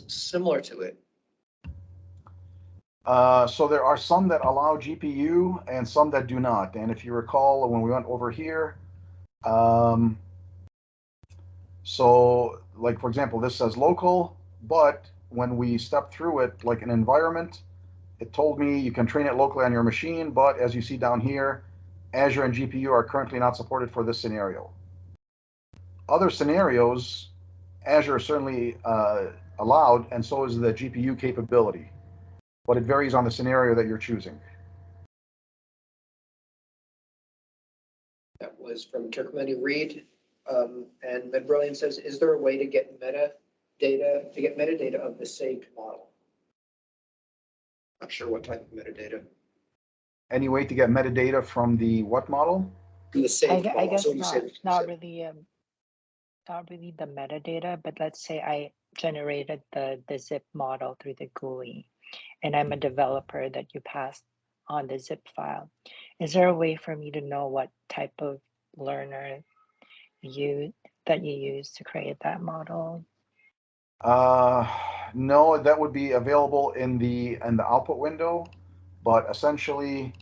similar to it? So there are some that allow GPU and some that do not. And if you recall, when we went over here, so like, for example, this says local, but when we step through it, like an environment, it told me you can train it locally on your machine, but as you see down here, Azure and GPU are currently not supported for this scenario. Other scenarios, Azure is certainly allowed, and so is the GPU capability, but it varies on the scenario that you're choosing. That was from Turkmeni Reed. And Medbrillion says, is there a way to get metadata of the saved model? Not sure what type of metadata. Any way to get metadata from the what model? From the saved I model. guess So when you not, save- not really the metadata, but let's say I generated the zip model through the GUI, and I'm a developer that you passed on the zip file. Is there a way for me to know what type of learner that you use to create that model? No, that would be available in the output window, but essentially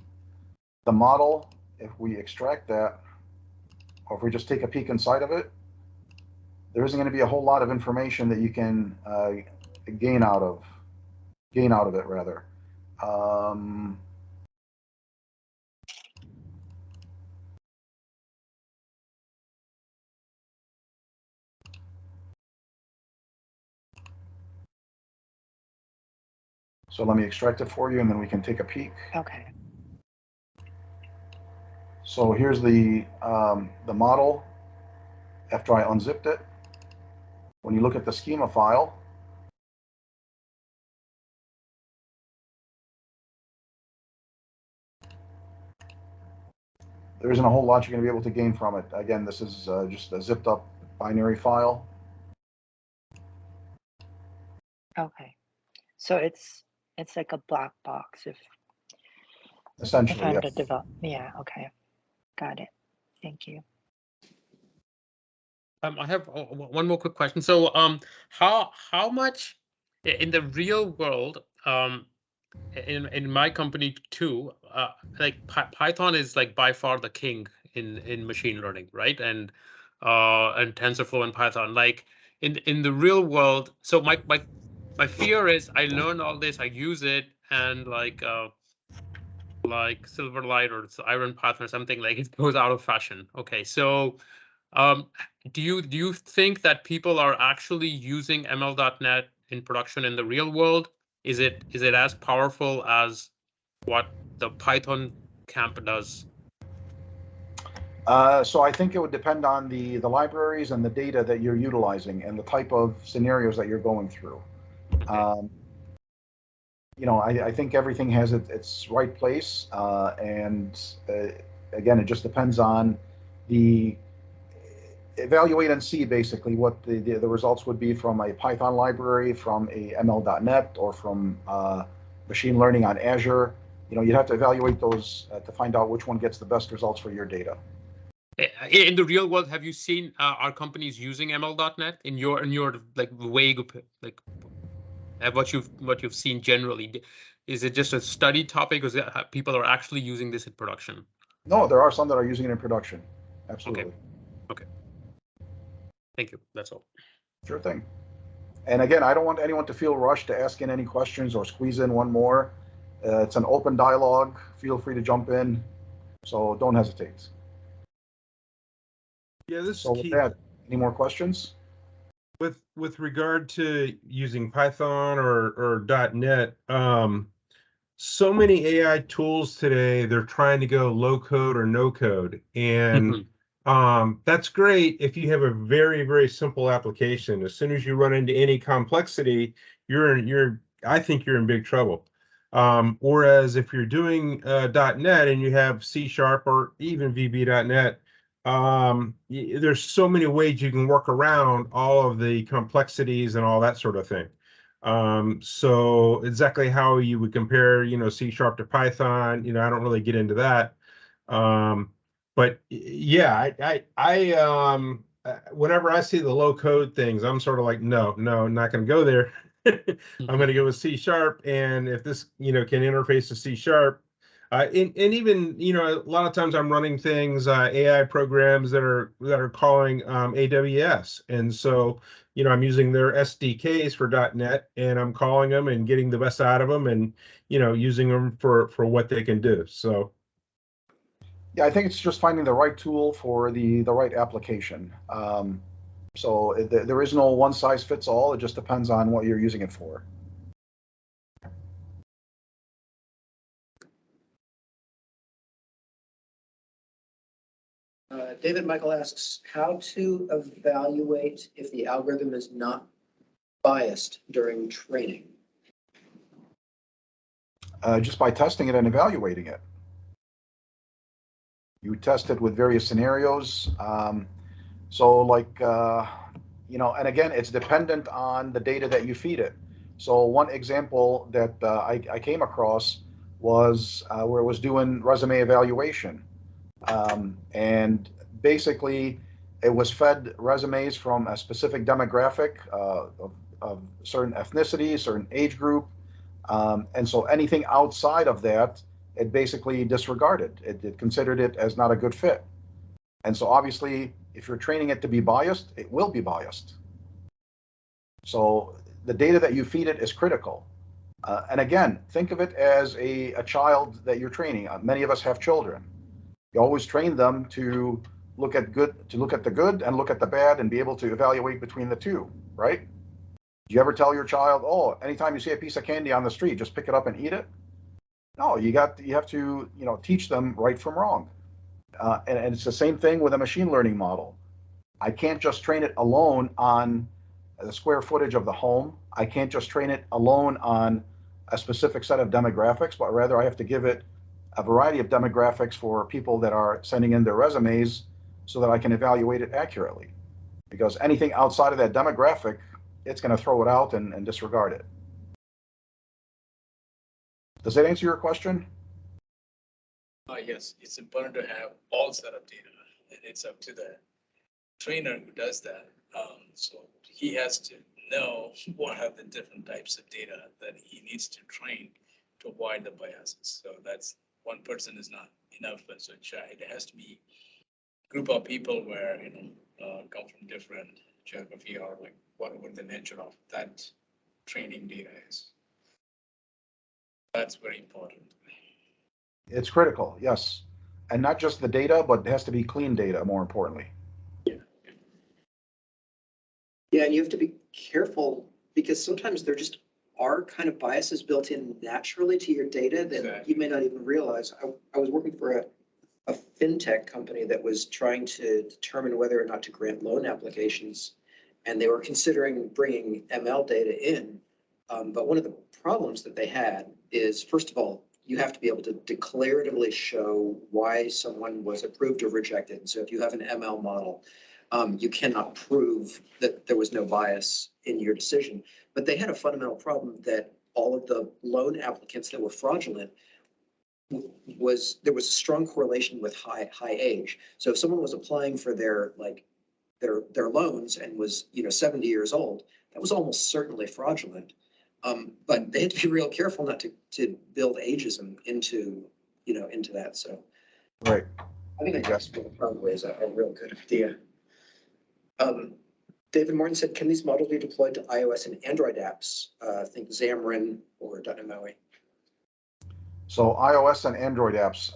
the model, if we extract that, or if we just take a peek inside of it, there isn't going to be a whole lot of information that you can gain out of it rather. So let me extract it for you, and then we can take a peek. Okay. So here's the model after I unzipped it. When you look at the schema file, there isn't a whole lot you're going to be able to gain from it. Again, this is just a zipped up binary file. Okay. So it's like a black box if Essentially, I'm yes. the develop. Yeah. Okay. Got it. Thank you. I have one more quick question. So, how much in the real world, in my company too, like Python is like by far the king in machine learning, right? And TensorFlow and Python, like in the real world. So my fear is I learn all this, I use it, and like Silverlight or Iron Python or something, like it goes out of fashion. Okay, so do you think that people are actually using ML.NET in production in the real world? Is it as powerful as what the Python camp does? So I think it would depend on the libraries and the data that you're utilizing and the type of scenarios that you're going through. Okay. You know, I think everything has its right place, and again, it just depends on the evaluate and see basically what the results would be from a Python library, from a ML.NET, or from machine learning on Azure. You know, you'd have to evaluate those to find out which one gets the best results for your data. In the real world, have you seen our companies using ML.NET in your like vague like what you've seen generally? Is it just a study topic, or is it, people are actually using this in production? No, there are some that are using it in production. Absolutely. Okay. Thank you. That's all. Sure thing. And again, I don't want anyone to feel rushed to ask in any questions or squeeze in one more. It's an open dialogue. Feel free to jump in. So don't hesitate. Yeah, this So is with Keith. that, any more questions? With regard to using Python or .NET, so many AI tools today, they're trying to go low code or no code. And that's great if you have a very, very simple application. As soon as you run into any complexity, I think you're in big trouble. Whereas if you're doing .NET and you have C# or even VB.NET, there's so many ways you can work around all of the complexities and all that sort of thing. So exactly how you would compare, C# to Python, I don't really get into that. But yeah, whenever I see the low code things, I'm sort of like, no, I'm not going to go there. I'm going to go with C#, and if this, can interface to C#, and even, a lot of times I'm running things, AI programs that are calling AWS, and so, I'm using their SDKs for .NET, and I'm calling them and getting the best out of them, and using them for what they can do. So. Yeah, I think it's just finding the right tool for the right application. So there is no one size fits all. It just depends on what you're using it for. David Michael asks how to evaluate if the algorithm is not biased during training. Just by testing it and evaluating it. You test it with various scenarios. So like, and again, it's dependent on the data that you feed it. So one example that I came across was where it was doing resume evaluation. And basically, it was fed resumes from a specific demographic of certain ethnicity, certain age group. And so anything outside of that, it basically disregarded. It considered it as not a good fit. And so obviously, if you're training it to be biased, it will be biased. So the data that you feed it is critical. And again, think of it as a child that you're training. Many of us have children. You always train them to look at the good and look at the bad and be able to evaluate between the two, right? Do you ever tell your child, oh, anytime you see a piece of candy on the street, just pick it up and eat it? No, you have to, teach them right from wrong. And it's the same thing with a machine learning model. I can't just train it alone on the square footage of the home. I can't just train it alone on a specific set of demographics, but rather I have to give it a variety of demographics for people that are sending in their resumes so that I can evaluate it accurately. Because anything outside of that demographic, it's going to throw it out and disregard it. Does that answer your question? Yes, it's important to have all set of data, and it's up to the trainer who does that. So he has to know what are the different types of data that he needs to train to avoid the biases. So that's one person is not enough. So it has to be a group of people where come from different geography or like whatever the nature of that training data is. That's very important. It's critical, yes. And not just the data, but it has to be clean data, more importantly. Yeah, and you have to be careful because sometimes there just are kind of biases built in naturally to your data that you may not even realize. I was working for a fintech company that was trying to determine whether or not to grant loan applications, and they were considering bringing ML data in. But one of the problems that they had is, first of all, you have to be able to declaratively show why someone was approved or rejected. So if you have an ML model, you cannot prove that there was no bias in your decision. But they had a fundamental problem that all of the loan applicants that were fraudulent there was a strong correlation with high age. So if someone was applying for their loans and was 70 years old, that was almost certainly fraudulent. But they had to be real careful not to build ageism into that. So right. I think that's probably is a real good idea. David Morton said, can these models be deployed to iOS and Android apps? Think Xamarin or .NET. So iOS and Android apps.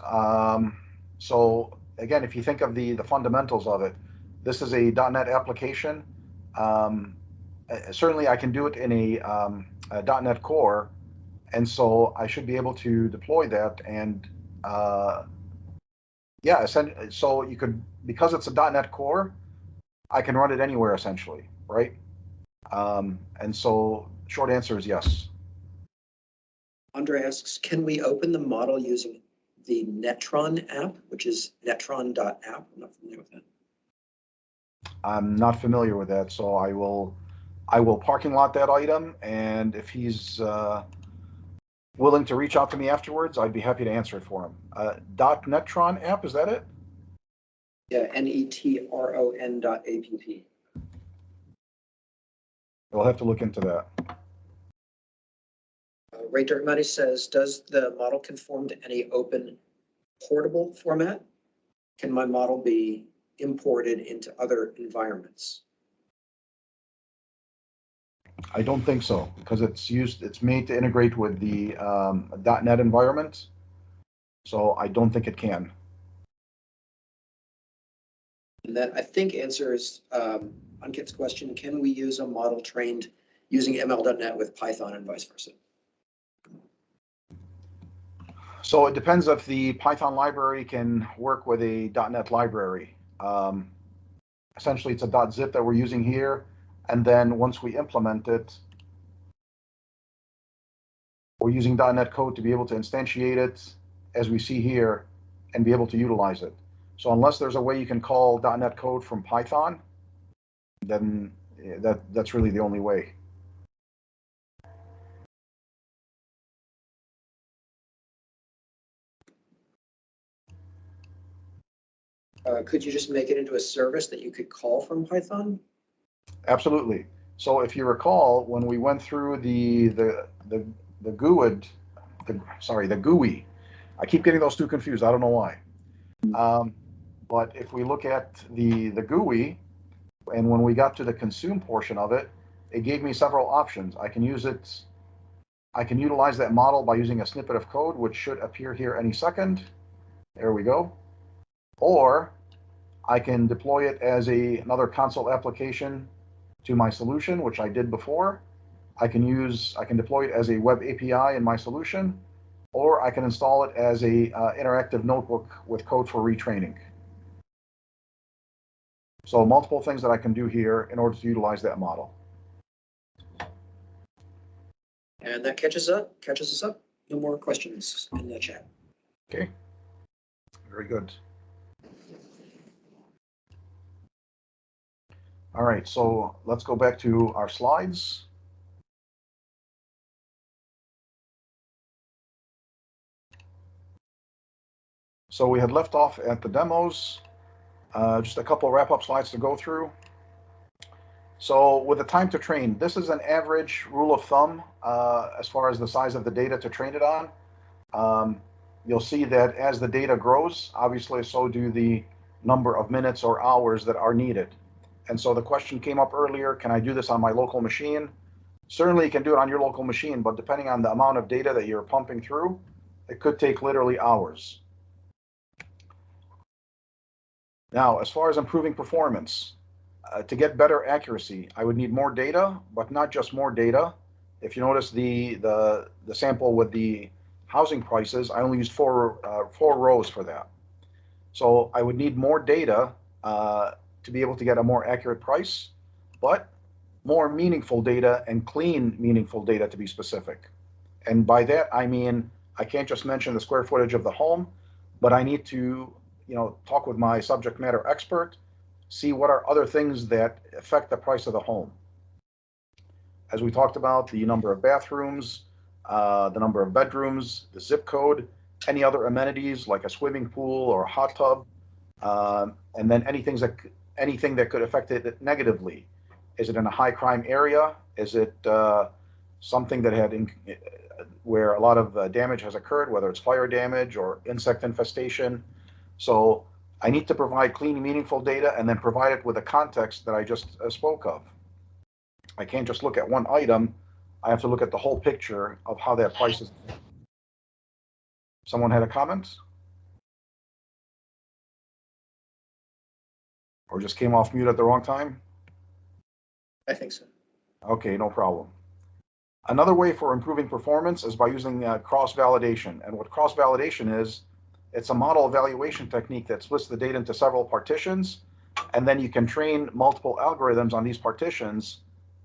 So again, if you think of the fundamentals of it, this is a .NET application. Certainly I can do it in a .NET Core, and so I should be able to deploy that. And yeah, so you could, because it's a .NET Core, I can run it anywhere essentially, right? And so short answer is yes. Andre asks, can we open the model using the Netron app, which is netron.app? I'm not familiar with that. I'm not familiar with that, so I will parking lot that item, and if he's willing to reach out to me afterwards, I'd be happy to answer it for him. .netron app, is that it? Yeah, netron.app. We'll have to look into that. Ray Dirtmuddy says, does the model conform to any open portable format? Can my model be imported into other environments? I don't think so, because it's made to integrate with the .NET environment. So I don't think it can. And that, I think, answers Ankit's question. Can we use a model trained using ML.NET with Python and vice versa? So it depends if the Python library can work with a .NET library. Essentially, it's a .zip that we're using here. And then once we implement it, we're using .NET code to be able to instantiate it, as we see here, and be able to utilize it. So unless there's a way you can call .NET code from Python, then that's really the only way. Could you just make it into a service that you could call from Python? Absolutely. So if you recall, when we went through the GUID, the GUI, I keep getting those two confused. I don't know why. But if we look at the GUI, and when we got to the consume portion of it, it gave me several options. I can utilize that model by using a snippet of code, which should appear here any second. There we go. Or I can deploy it as another console application to my solution, which I did before. I can deploy it as a web API in my solution, or I can install it as a interactive notebook with code for retraining. So multiple things that I can do here in order to utilize that model. And that catches us up. No more questions in the chat. Okay, very good. All right, so let's go back to our slides. So we had left off at the demos. Just a couple of wrap-up slides to go through. So with the time to train, this is an average rule of thumb as far as the size of the data to train it on. You'll see that as the data grows, obviously, so do the number of minutes or hours that are needed. And so the question came up earlier, can I do this on my local machine? Certainly you can do it on your local machine, but depending on the amount of data that you're pumping through, it could take literally hours. Now, as far as improving performance, to get better accuracy, I would need more data, but not just more data. If you notice the sample with the housing prices, I only used four rows for that. So I would need more data to be able to get a more accurate price, but more meaningful data and clean, meaningful data to be specific. And by that, I mean, I can't just mention the square footage of the home, but I need to, talk with my subject matter expert, see what are other things that affect the price of the home. As we talked about, the number of bathrooms, the number of bedrooms, the zip code, any other amenities like a swimming pool or a hot tub, and then anything that could affect it negatively. Is it in a high crime area? Is it something that where a lot of damage has occurred, whether it's fire damage or insect infestation? So I need to provide clean, meaningful data and then provide it with a context that I just spoke of. I can't just look at one item. I have to look at the whole picture of how that price is. Someone had a comment? Or just came off mute at the wrong time? I think so. Okay, no problem. Another way for improving performance is by using cross-validation. And what cross-validation is, it's a model evaluation technique that splits the data into several partitions, and then you can train multiple algorithms on these partitions,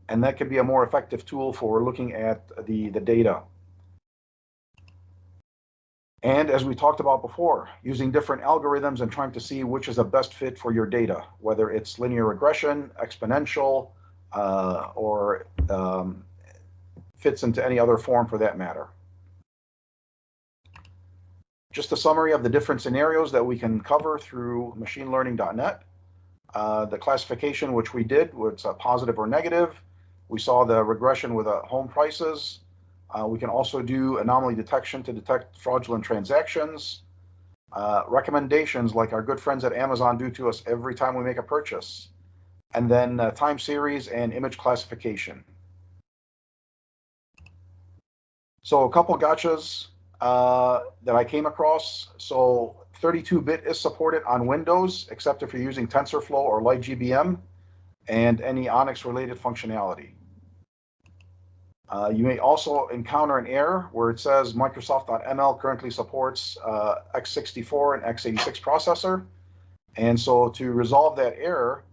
and that can be a more effective tool for looking at the data. And as we talked about before, using different algorithms and trying to see which is the best fit for your data, whether it's linear regression, exponential, or fits into any other form for that matter. Just a summary of the different scenarios that we can cover through machinelearning.net. The classification, which we did, was positive or negative. We saw the regression with home prices. We can also do anomaly detection to detect fraudulent transactions. Recommendations like our good friends at Amazon do to us every time we make a purchase. And then time series and image classification. So a couple gotchas that I came across. So 32-bit is supported on Windows, except if you're using TensorFlow or LightGBM and any ONNX related functionality. You may also encounter an error where it says Microsoft.ml currently supports x64 and x86 processor. And so to resolve that error,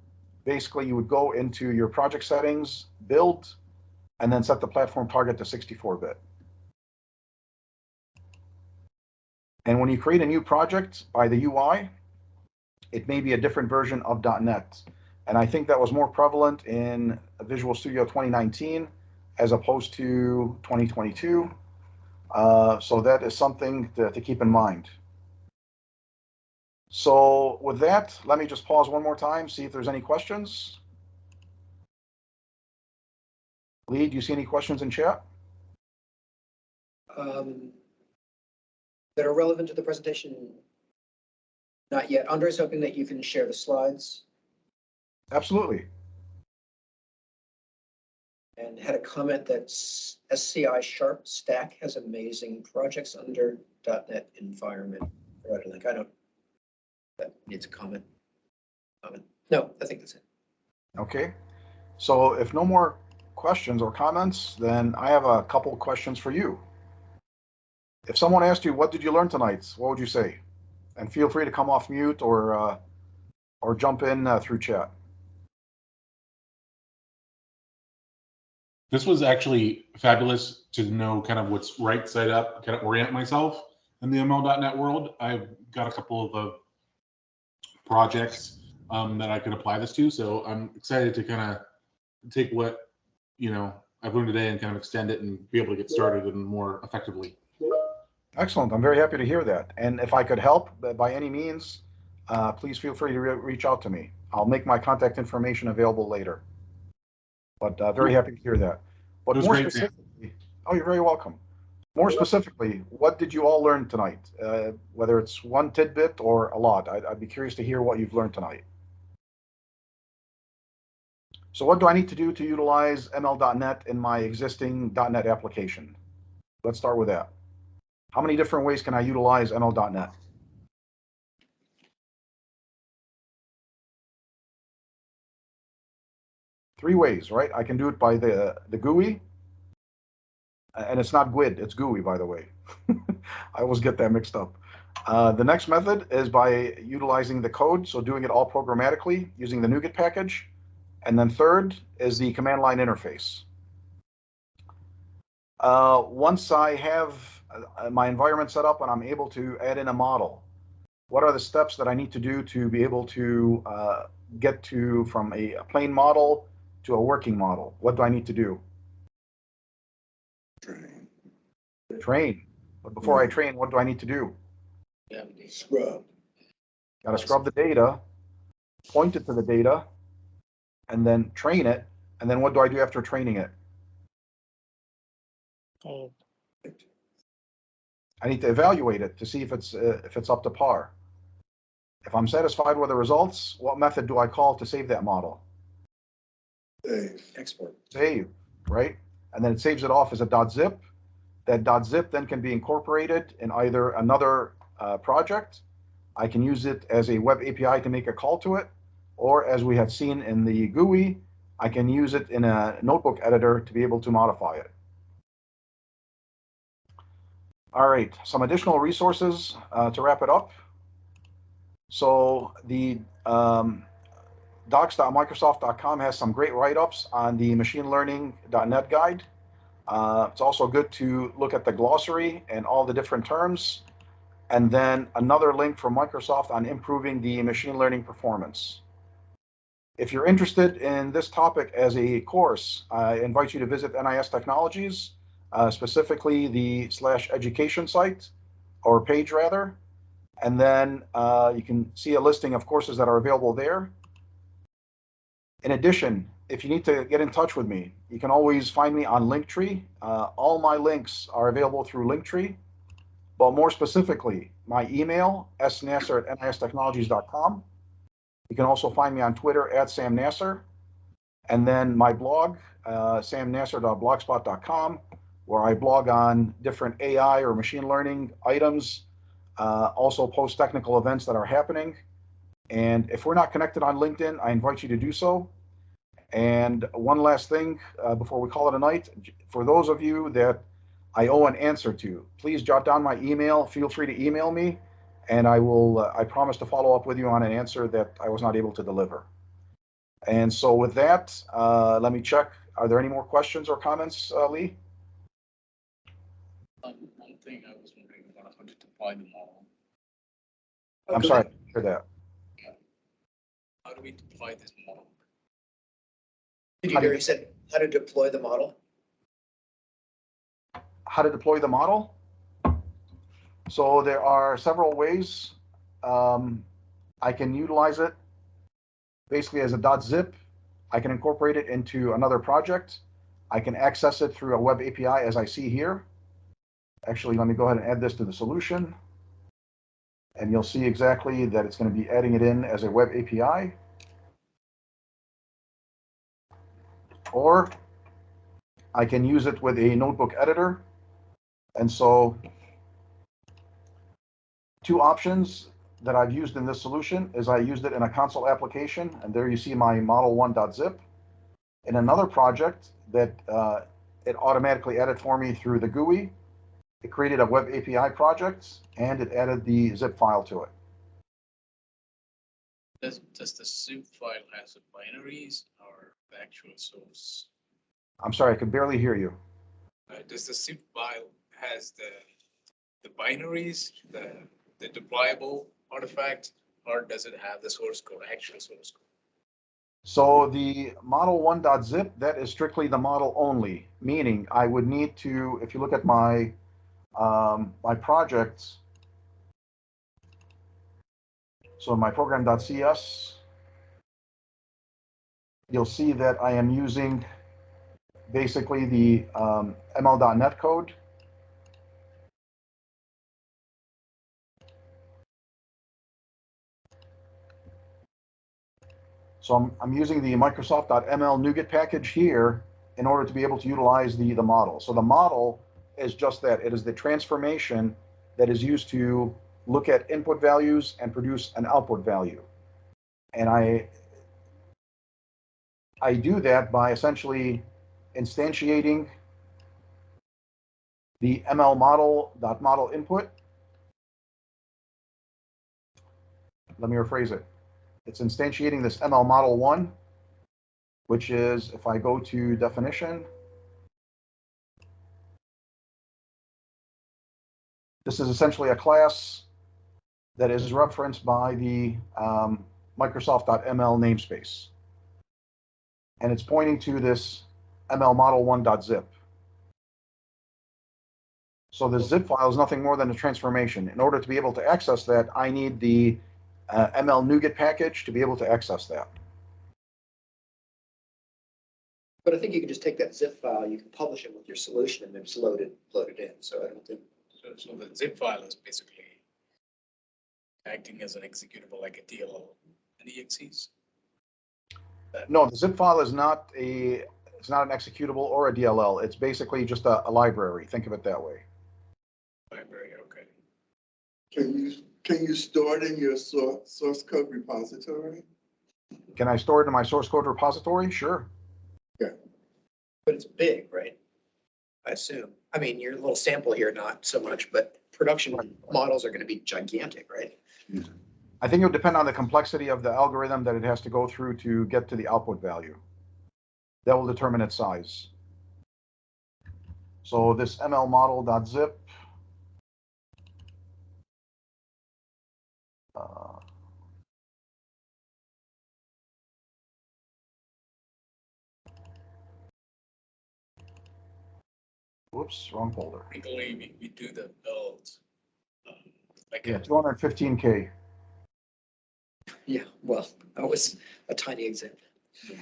basically you would go into your project settings, build, and then set the platform target to 64-bit. And when you create a new project by the UI, it may be a different version of .NET. And I think that was more prevalent in Visual Studio 2019 as opposed to 2022. So that is something to keep in mind. So with that, let me just pause one more time, see if there's any questions. Lee, do you see any questions in chat? That are relevant to the presentation? Not yet. Andre's hoping that you can share the slides. Absolutely. And had a comment that SCI Sharp Stack has amazing projects under .NET environment. I don't, that needs a comment. No, I think that's it. Okay. So if no more questions or comments, then I have a couple questions for you. If someone asked you, what did you learn tonight? What would you say? And feel free to come off mute or jump in through chat. This was actually fabulous to know kind of what's right side up, kind of orient myself in the ML.NET world. I've got a couple of projects that I can apply this to. So I'm excited to kind of take what, I've learned today and kind of extend it and be able to get started and more effectively. Excellent. I'm very happy to hear that. And if I could help by any means, please feel free to reach out to me. I'll make my contact information available later. But very happy to hear that. But more specifically, oh, you're very welcome. More specifically, what did you all learn tonight? Whether it's one tidbit or a lot, I'd be curious to hear what you've learned tonight. So what do I need to do to utilize ML.NET in my existing .NET application? Let's start with that. How many different ways can I utilize ML.NET? Three ways, right? I can do it by the GUI, and it's not GUID, it's GUI, by the way. I always get that mixed up. The next method is by utilizing the code, so doing it all programmatically using the NuGet package. And then third is the command line interface. Once I have my environment set up and I'm able to add in a model, what are the steps that I need to do to be able to get to from a plain model to a working model? What do I need to do? Train. But before I train, what do I need to do? Scrub. Got to scrub the data, point it to the data, and then train it. And then what do I do after training it? Save. I need to evaluate it to see if it's up to par. If I'm satisfied with the results, what method do I call to save that model? Save. Export. Save, right? And then it saves it off as a .zip. That .zip then can be incorporated in either another project. I can use it as a web API to make a call to it, or as we have seen in the GUI, I can use it in a notebook editor to be able to modify it. All right, some additional resources to wrap it up. So the docs.microsoft.com has some great write-ups on the machinelearning.net guide. It's also good to look at the glossary and all the different terms. and then another link from Microsoft on improving the machine learning performance. If you're interested in this topic as a course, I invite you to visit NIS Technologies, specifically the /education site, or page rather, and then you can see a listing of courses that are available there. In addition, if you need to get in touch with me, you can always find me on Linktree. All my links are available through Linktree, but more specifically, my email, snasr@nistechnologies.com. You can also find me on Twitter @SamNasr, and then my blog, samnasr.blogspot.com, where I blog on different AI or machine learning items, also post technical events that are happening. And if we're not connected on LinkedIn, I invite you to do so. And one last thing before we call it a night, for those of you that I owe an answer to, please jot down my email. Feel free to email me, and I will. I promise to follow up with you on an answer that I was not able to deliver. And so with that, let me check. Are there any more questions or comments, Lee? One thing I was wondering about how to deploy the model. I'm sorry, I didn't hear that. How do we deploy this model? Did you hear he said how to deploy the model? How to deploy the model? So there are several ways. I can utilize it basically as a .zip. I can incorporate it into another project. I can access it through a web API as I see here. Actually, let me go ahead and add this to the solution. And you'll see exactly that it's going to be adding it in as a web API. Or I can use it with a notebook editor. And so two options that I've used in this solution is I used it in a console application, and there you see my model1.zip. In another project that it automatically added for me through the GUI, it created a web API project, and it added the zip file to it. Does the zip file have the binaries or the actual source? I'm sorry, I could barely hear you. Does the zip file has the binaries, the deployable artifact, or does it have the source code, actual source code? So the model1.zip, that is strictly the model only, meaning I would need to, if you look at my my projects, so my program.cs, you'll see that I am using basically the ml.net code. So I'm using the Microsoft.ml NuGet package here in order to be able to utilize the model. So the model is just that. It is the transformation that is used to look at input values and produce an output value. And I do that by essentially instantiating the ML model.model input. Let me rephrase it. It's instantiating this ML model 1, which is, if I go to definition, this is essentially a class that is referenced by the Microsoft.ml namespace. And it's pointing to this ML model1.zip. So the zip file is nothing more than a transformation. In order to be able to access that, I need the ML NuGet package to be able to access that. But I think you can just take that zip file, you can publish it with your solution and then just load it in. So I don't think. So the zip file is basically acting as an executable like a DLL and EXEs. No, the zip file is not it's not an executable or a DLL. It's basically just a library. Think of it that way. Library, okay. Can you store it in your source code repository? Can I store it in my source code repository? Sure. Yeah. But it's big, right? I assume. I mean, your little sample here, not so much, but production models are going to be gigantic, right? I think it would depend on the complexity of the algorithm that it has to go through to get to the output value. That will determine its size. So this ML model.zip, Uh, Whoops, wrong folder. Typically, we do the build. Like Yeah, a 215K. Yeah, well, that was a tiny example.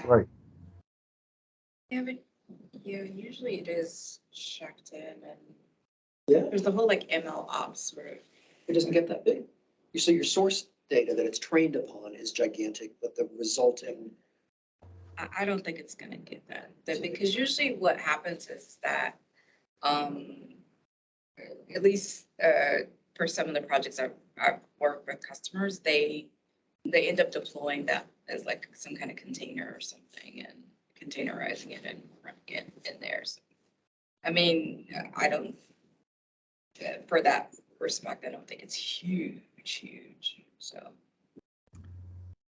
Right. Yeah, but usually it is checked in and Yeah, there's the whole like ML ops where it doesn't get that big. So your source data that it's trained upon is gigantic, but the result in, I don't think it's gonna get that because usually what happens is that, at least, for some of the projects I've worked with customers, they end up deploying that as like some kind of container or something and containerizing it and running it in there. So, I mean, I don't, for that respect, I don't think it's huge. So,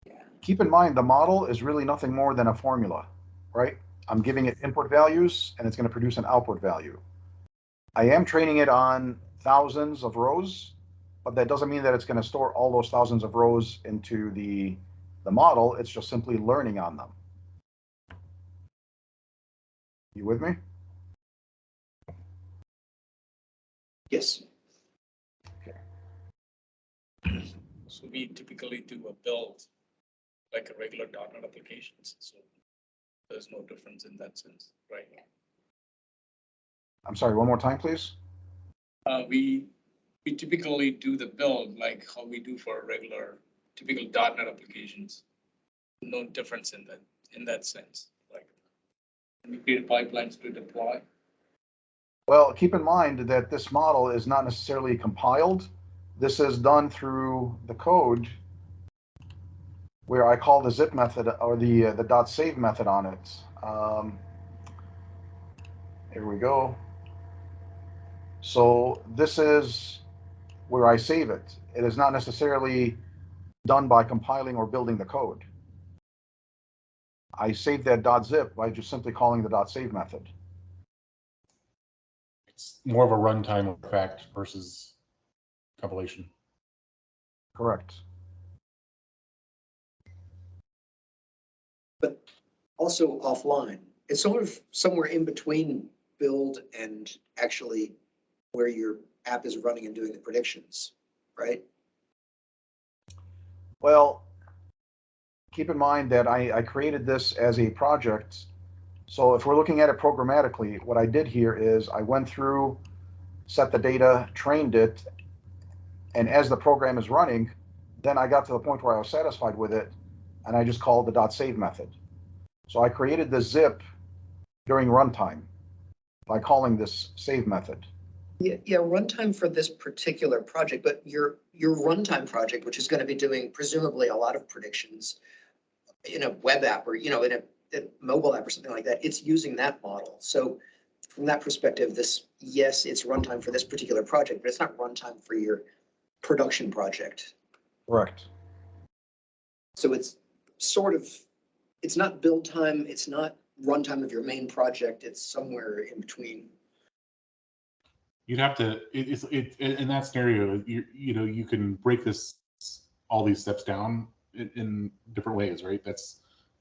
yeah. Keep in mind, the model is really nothing more than a formula, right? I'm giving it input values and it's going to produce an output value. I am training it on thousands of rows, but that doesn't mean that it's going to store all those thousands of rows into the model. It's just simply learning on them. You with me? yes. So we typically do a build like a regular .NET applications. So there's no difference in that sense, right? I'm sorry, one more time, please. We typically do the build like how we do for regular typical .NET applications. No difference in that sense. Like we create pipelines to deploy. Well, keep in mind that this model is not necessarily compiled. This is done through the code where I call the zip method or the .save method on it. Here we go. So this is where I save it. It is not necessarily done by compiling or building the code. I save that .zip by just simply calling the .save method. It's more of a runtime effect versus compilation. Correct. But also offline. It's sort of somewhere in between build and actually where your app is running and doing the predictions, right? Well, keep in mind that I created this as a project. So if we're looking at it programmatically, what I did here is I went through, set the data, trained it, and as the program is running, then I got to the point where I was satisfied with it, and I just called the .save method. So I created the zip during runtime by calling this save method. Yeah, runtime for this particular project, but your runtime project, which is going to be doing presumably a lot of predictions in a web app or, in a mobile app or something like that, it's using that model. So from that perspective, yes, it's runtime for this particular project, but it's not runtime for your production project. Correct. So it's it's not build time, it's not runtime of your main project, it's somewhere in between. You'd have to, in that scenario, you can break all these steps down in different ways, right?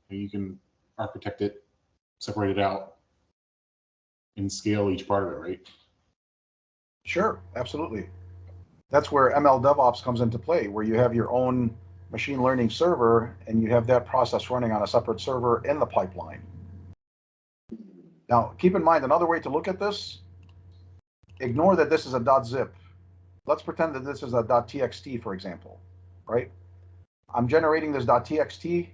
You can architect it, separate it out, and scale each part of it, right? Sure, absolutely. That's where ML DevOps comes into play, where you have your own machine learning server and you have that process running on a separate server in the pipeline. Now, keep in mind, another way to look at this, ignore that this is a .zip. Let's pretend that this is a .txt, for example, right? I'm generating this .txt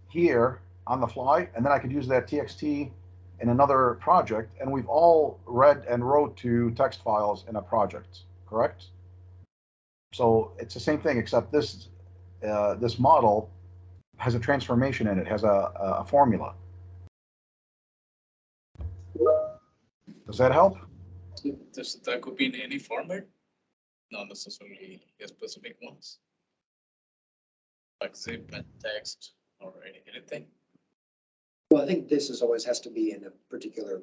here on the fly, and then I could use that txt in another project, and we've all read and wrote to text files in a project, correct? So it's the same thing, except this model has a transformation in it, has a formula. Does that help? That could be in any format, not necessarily a specific ones. Like zip and text or anything. Well, I think this always has to be in a particular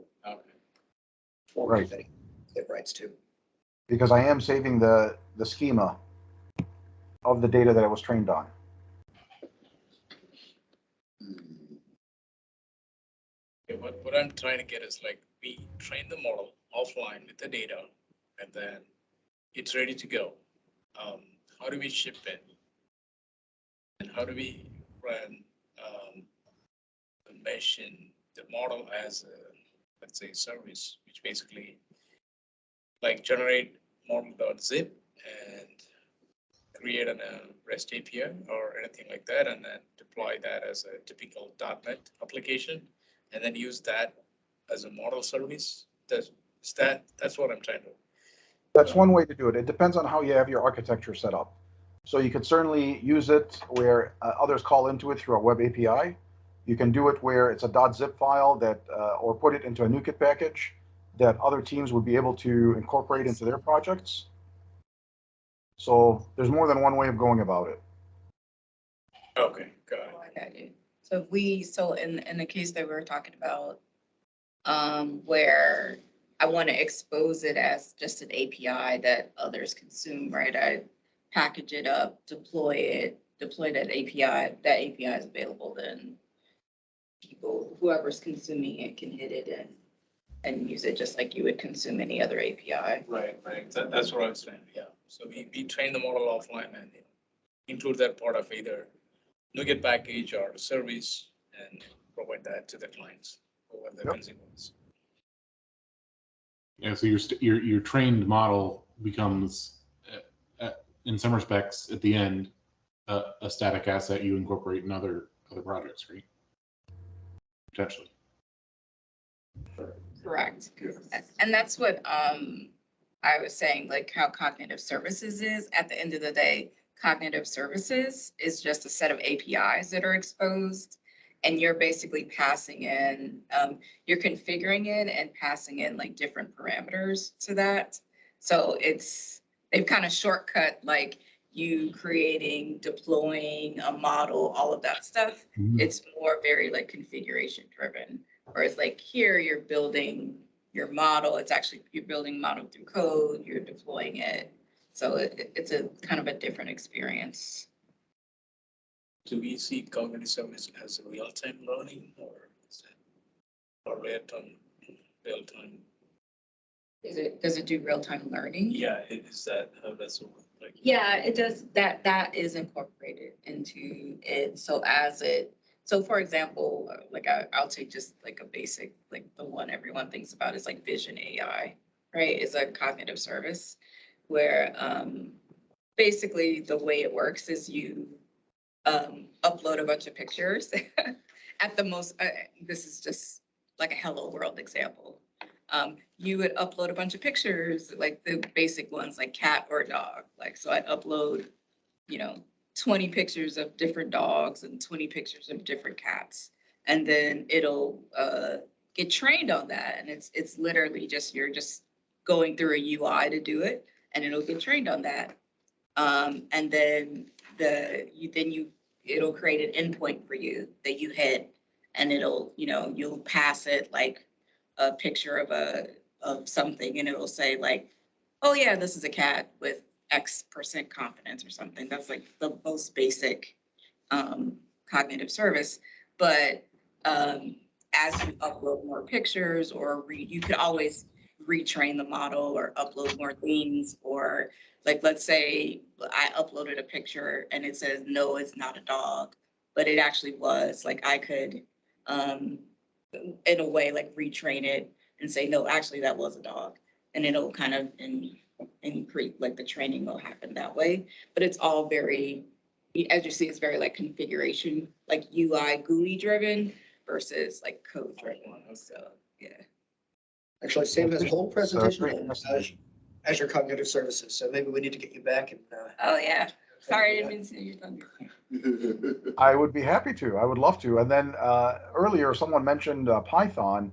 format Right. that it writes to. Because I am saving the schema of the data that it was trained on. Okay, what I'm trying to get is like, we train the model offline with the data, and then it's ready to go. How do we ship it? And how do we run the mesh in the model as a, let's say, service, which basically like generate model.zip and create a REST API or anything like that, and then deploy that as a typical .NET application, and then use that as a model service. That's what I'm trying to. That's one way to do it. It depends on how you have your architecture set up. So you could certainly use it where others call into it through a web API. You can do it where it's a .zip file that, or put it into a NuGet package that other teams would be able to incorporate into their projects. So there's more than one way of going about it. Okay, got it. Oh, I got you. So in the case that we were talking about, where I want to expose it as just an API that others consume, right? I package it up, deploy that API. That API is available, then people, whoever's consuming it, can hit it and use it just like you would consume any other API. Right. That's what I was saying, yeah. So we train the model offline and include that part of either NuGet package or service and provide that to the clients or the consumers. Yeah, so your trained model becomes, in some respects, at the end, a static asset you incorporate in other projects, right? Potentially. Correct. And that's what I was saying, like how cognitive services is. At the end of the day, cognitive services is just a set of APIs that are exposed, and you're basically passing in, you're configuring it and passing in like different parameters to that. So they've kind of shortcut like you creating, deploying a model, all of that stuff. Mm-hmm. It's more very like configuration driven. Whereas like here, you're building your model. It's actually, you're building model through code, you're deploying it. So it's a kind of a different experience. Do we see cognitive service as a real-time learning or is it or real-time? Does it do real-time learning? Yeah, is that how that's like? Yeah, it does. That is incorporated into it. So for example, like I'll take just like a basic, like the one everyone thinks about is like Vision AI, right? Is a cognitive service where basically the way it works is you upload a bunch of pictures. At the most, this is just like a hello world example. You would upload a bunch of pictures, like the basic ones, like cat or dog. Like, so I'd upload, 20 pictures of different dogs and 20 pictures of different cats. And then it'll get trained on that. And it's literally just, you're just going through a UI to do it, and it'll get trained on that. And then it'll create an endpoint for you that you hit, and it'll, you'll pass it like a picture of something, and it'll say like, oh yeah, this is a cat with X% confidence or something. That's like the most basic cognitive service. But as you upload more pictures or you could always retrain the model or upload more things, or like, let's say I uploaded a picture and it says, no, it's not a dog, but it actually was. Like I could, in a way, like retrain it and say, no, actually that was a dog. And it'll kind of increase, like the training will happen that way. But it's all very, as you see, it's very like configuration, like UI GUI driven versus like code driven. So yeah. Actually, Sam has a whole presentation great on presentation. Azure Cognitive Services, so maybe we need to get you back and. Oh yeah. Sorry, I didn't mean to say your thunder. I would be happy to. I would love to. And then earlier, someone mentioned Python.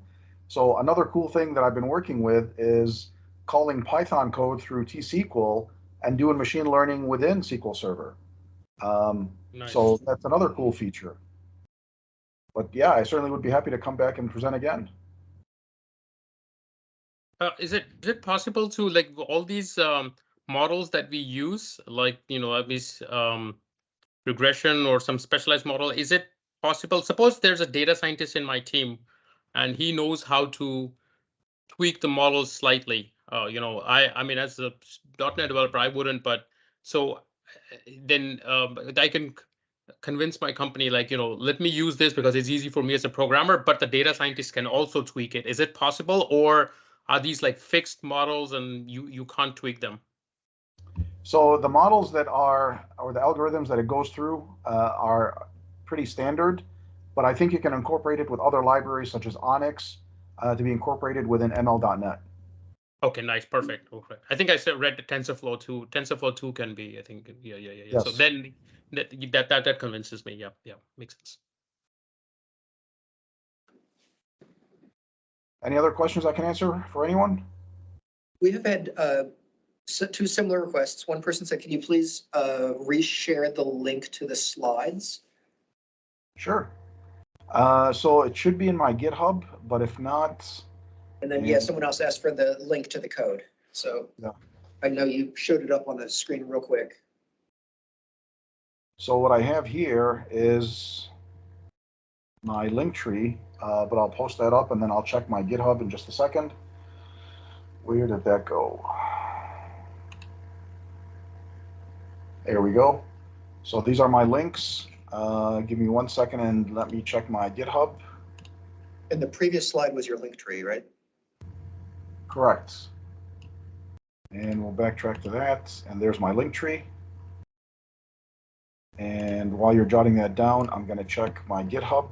So another cool thing that I've been working with is calling Python code through T-SQL and doing machine learning within SQL Server. Nice. So that's another cool feature. But yeah, I certainly would be happy to come back and present again. Is it possible to, like, all these models that we use, like, these regression or some specialized model, is it possible? Suppose there's a data scientist in my team and he knows how to tweak the model slightly. I mean, as a .NET developer, I wouldn't, but so then I can convince my company, like, let me use this because it's easy for me as a programmer, but the data scientist can also tweak it. Is it possible, or are these like fixed models and you can't tweak them? So the models that are, or the algorithms that it goes through are pretty standard, but I think you can incorporate it with other libraries such as Onyx to be incorporated within ML.NET. Okay, nice, perfect. Okay. I think I read the TensorFlow 2. TensorFlow 2 can be, I think, yeah. Yes. So then that convinces me. Yeah, makes sense. Any other questions I can answer for anyone? We have had two similar requests. One person said, can you please reshare the link to the slides? Sure. So it should be in my GitHub, but if not. And then, yeah, someone else asked for the link to the code. So yeah. I know you showed it up on the screen real quick. So what I have here is my link tree, but I'll post that up and then I'll check my GitHub in just a second. Where did that go? There we go. So these are my links. Give me 1 second and let me check my GitHub. And the previous slide was your link tree, right? Correct. And we'll backtrack to that. And there's my link tree. And while you're jotting that down, I'm going to check my GitHub.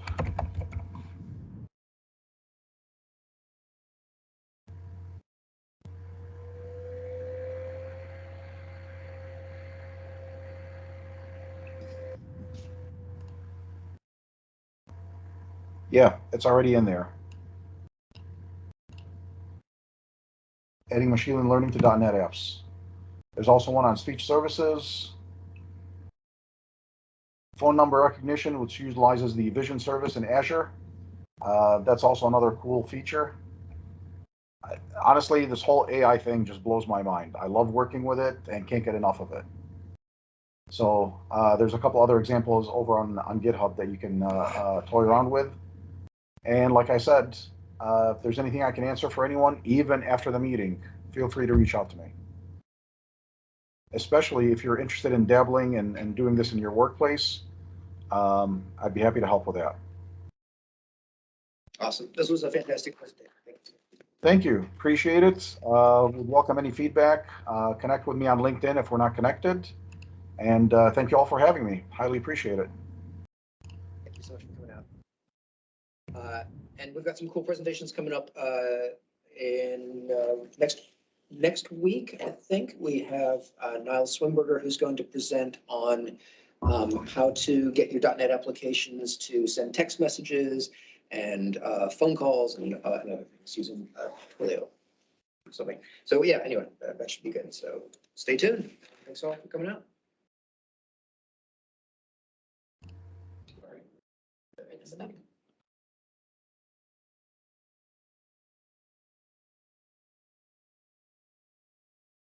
Yeah, it's already in there. Adding machine learning to .NET apps. There's also one on speech services. Phone number recognition, which utilizes the Vision service in Azure. That's also another cool feature. Honestly, this whole AI thing just blows my mind. I love working with it and can't get enough of it. So there's a couple other examples over on GitHub that you can toy around with. And like I said, if there's anything I can answer for anyone, even after the meeting, feel free to reach out to me. Especially if you're interested in dabbling and doing this in your workplace, I'd be happy to help with that. Awesome. This was a fantastic presentation. Thank you. Appreciate it. Would welcome any feedback. Connect with me on LinkedIn if we're not connected. And thank you all for having me. Highly appreciate it. Thank you so much for coming out. And we've got some cool presentations coming up in next week. I think we have Niall Swinberger, who's going to present on how to get your .NET applications to send text messages and phone calls and other things using Twilio or something. So yeah, anyway, that should be good. So stay tuned. Thanks all for coming out. All right.